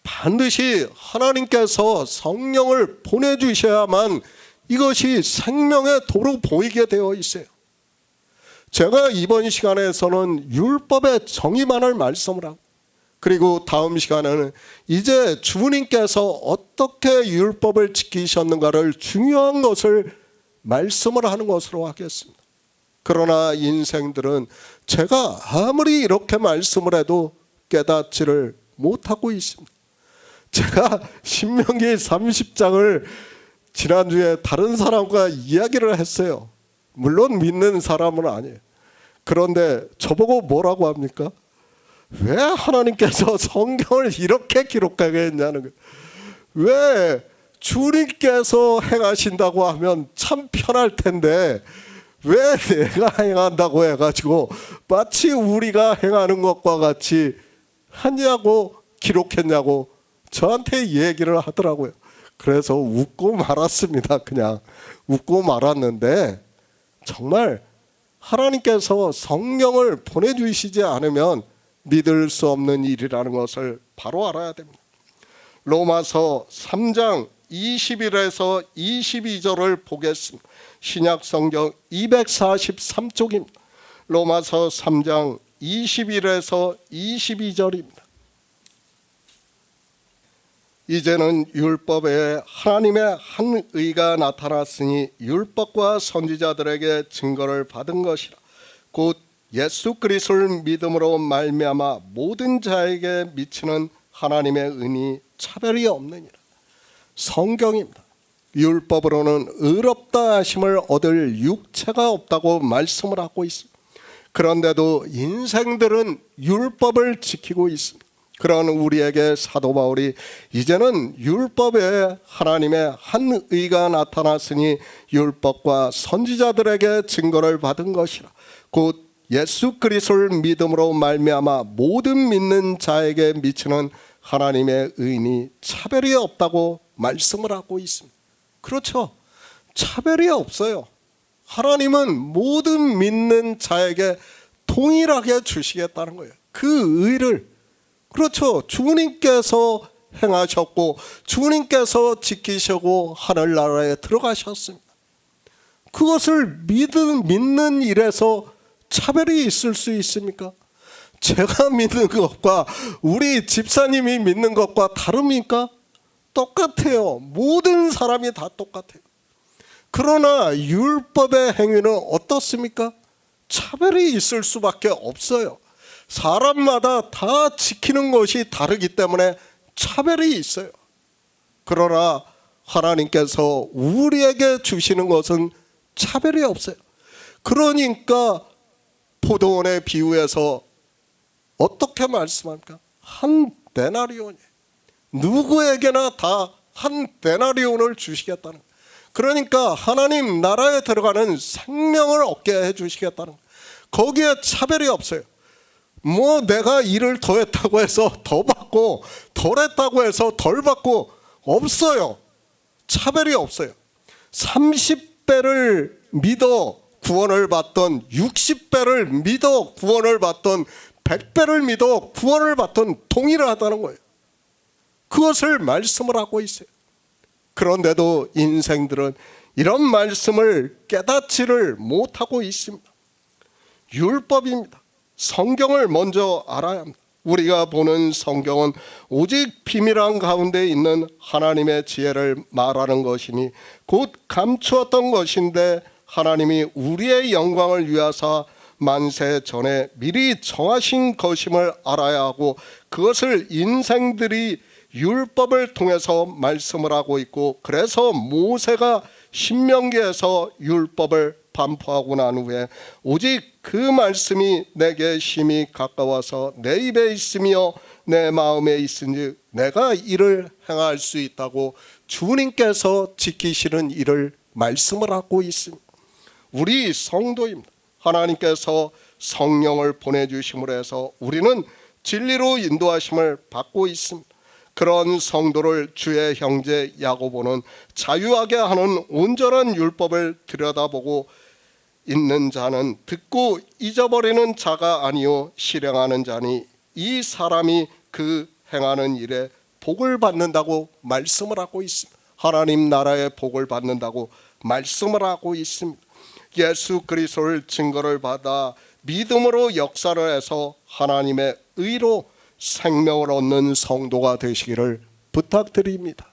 반드시 하나님께서 성령을 보내주셔야만 이것이 생명의 도로 보이게 되어 있어요. 제가 이번 시간에서는 율법의 정의만을 말씀을 하고, 그리고 다음 시간에는 이제 주님께서 어떻게 율법을 지키셨는가를 중요한 것을 말씀을 하는 것으로 하겠습니다. 그러나 인생들은 제가 아무리 이렇게 말씀을 해도 깨닫지를 못하고 있습니다. 제가 신명기 30장을 지난주에 다른 사람과 이야기를 했어요. 물론 믿는 사람은 아니에요. 그런데 저보고 뭐라고 합니까? 왜 하나님께서 성경을 이렇게 기록하게 했냐는 거예요. 왜 주님께서 행하신다고 하면 참 편할 텐데 왜 내가 행한다고 해가지고 마치 우리가 행하는 것과 같이 하냐고 기록했냐고 저한테 얘기를 하더라고요. 그래서 웃고 말았습니다. 그냥 웃고 말았는데 정말 하나님께서 성령을 보내주시지 않으면 믿을 수 없는 일이라는 것을 바로 알아야 됩니다. 로마서 3장 21에서 22절을 보겠습니다. 신약성경 243쪽입니다. 로마서 3장 21에서 22절입니다. 이제는 율법에 하나님의 한 의가 나타났으니 율법과 선지자들에게 증거를 받은 것이라. 곧 예수 그리스도를 믿음으로 말미암아 모든 자에게 미치는 하나님의 은이 차별이 없느니라. 성경입니다. 율법으로는 의롭다 하심을 얻을 육체가 없다고 말씀을 하고 있습니다. 그런데도 인생들은 율법을 지키고 있습니다. 그런 우리에게 사도 바울이 이제는 율법에 하나님의 한 의가 나타났으니 율법과 선지자들에게 증거를 받은 것이라. 곧 예수 그리스도를 믿음으로 말미암아 모든 믿는 자에게 미치는 하나님의 의인이 차별이 없다고 말씀을 하고 있습니다. 그렇죠. 차별이 없어요. 하나님은 모든 믿는 자에게 동일하게 주시겠다는 거예요. 그 의를. 그렇죠. 주님께서 행하셨고 주님께서 지키시고 하늘나라에 들어가셨습니다. 그것을 믿는 일에서 차별이 있을 수 있습니까? 제가 믿는 것과 우리 집사님이 믿는 것과 다릅니까? 똑같아요. 모든 사람이 다 똑같아요. 그러나 율법의 행위는 어떻습니까? 차별이 있을 수밖에 없어요. 사람마다 다 지키는 것이 다르기 때문에 차별이 있어요. 그러나 하나님께서 우리에게 주시는 것은 차별이 없어요. 그러니까 포도원의 비유에서 어떻게 말씀합니까? 한 데나리온이 누구에게나 다 한 데나리온을 주시겠다는 거예요. 그러니까 하나님 나라에 들어가는 생명을 얻게 해주시겠다는 거예요. 거기에 차별이 없어요. 뭐 내가 일을 더했다고 해서 더 받고 덜했다고 해서 덜 받고 없어요. 차별이 없어요. 30배를 믿어 구원을 받던 60배를 믿어 구원을 받던 100배를 믿어 구원을 받던 동일하다는 거예요. 그것을 말씀을 하고 있어요. 그런데도 인생들은 이런 말씀을 깨닫지를 못하고 있습니다. 율법입니다. 성경을 먼저 알아야 합니다. 우리가 보는 성경은 오직 비밀한 가운데 있는 하나님의 지혜를 말하는 것이니 곧 감추었던 것인데 하나님이 우리의 영광을 위하사 만세 전에 미리 정하신 것임을 알아야 하고 그것을 인생들이 율법을 통해서 말씀을 하고 있고 그래서 모세가 신명기에서 율법을 반포하고 난 후에 오직 그 말씀이 내게 심히 가까워서 내 입에 있으며 내 마음에 있은즉 내가 이를 행할 수 있다고 주님께서 지키시는 일을 말씀을 하고 있습니다. 우리 성도입니다. 하나님께서 성령을 보내주심으로 해서 우리는 진리로 인도하심을 받고 있습니다. 그런 성도를 주의 형제 야고보는 자유하게 하는 온전한 율법을 들여다보고 있는 자는 듣고 잊어버리는 자가 아니요 실행하는 자니 이 사람이 그 행하는 일에 복을 받는다고 말씀을 하고 있습니다. 하나님 나라의 복을 받는다고 말씀을 하고 있습니다. 예수 그리스도를 증거를 받아 믿음으로 역사를 해서 하나님의 의로 생명을 얻는 성도가 되시기를 부탁드립니다.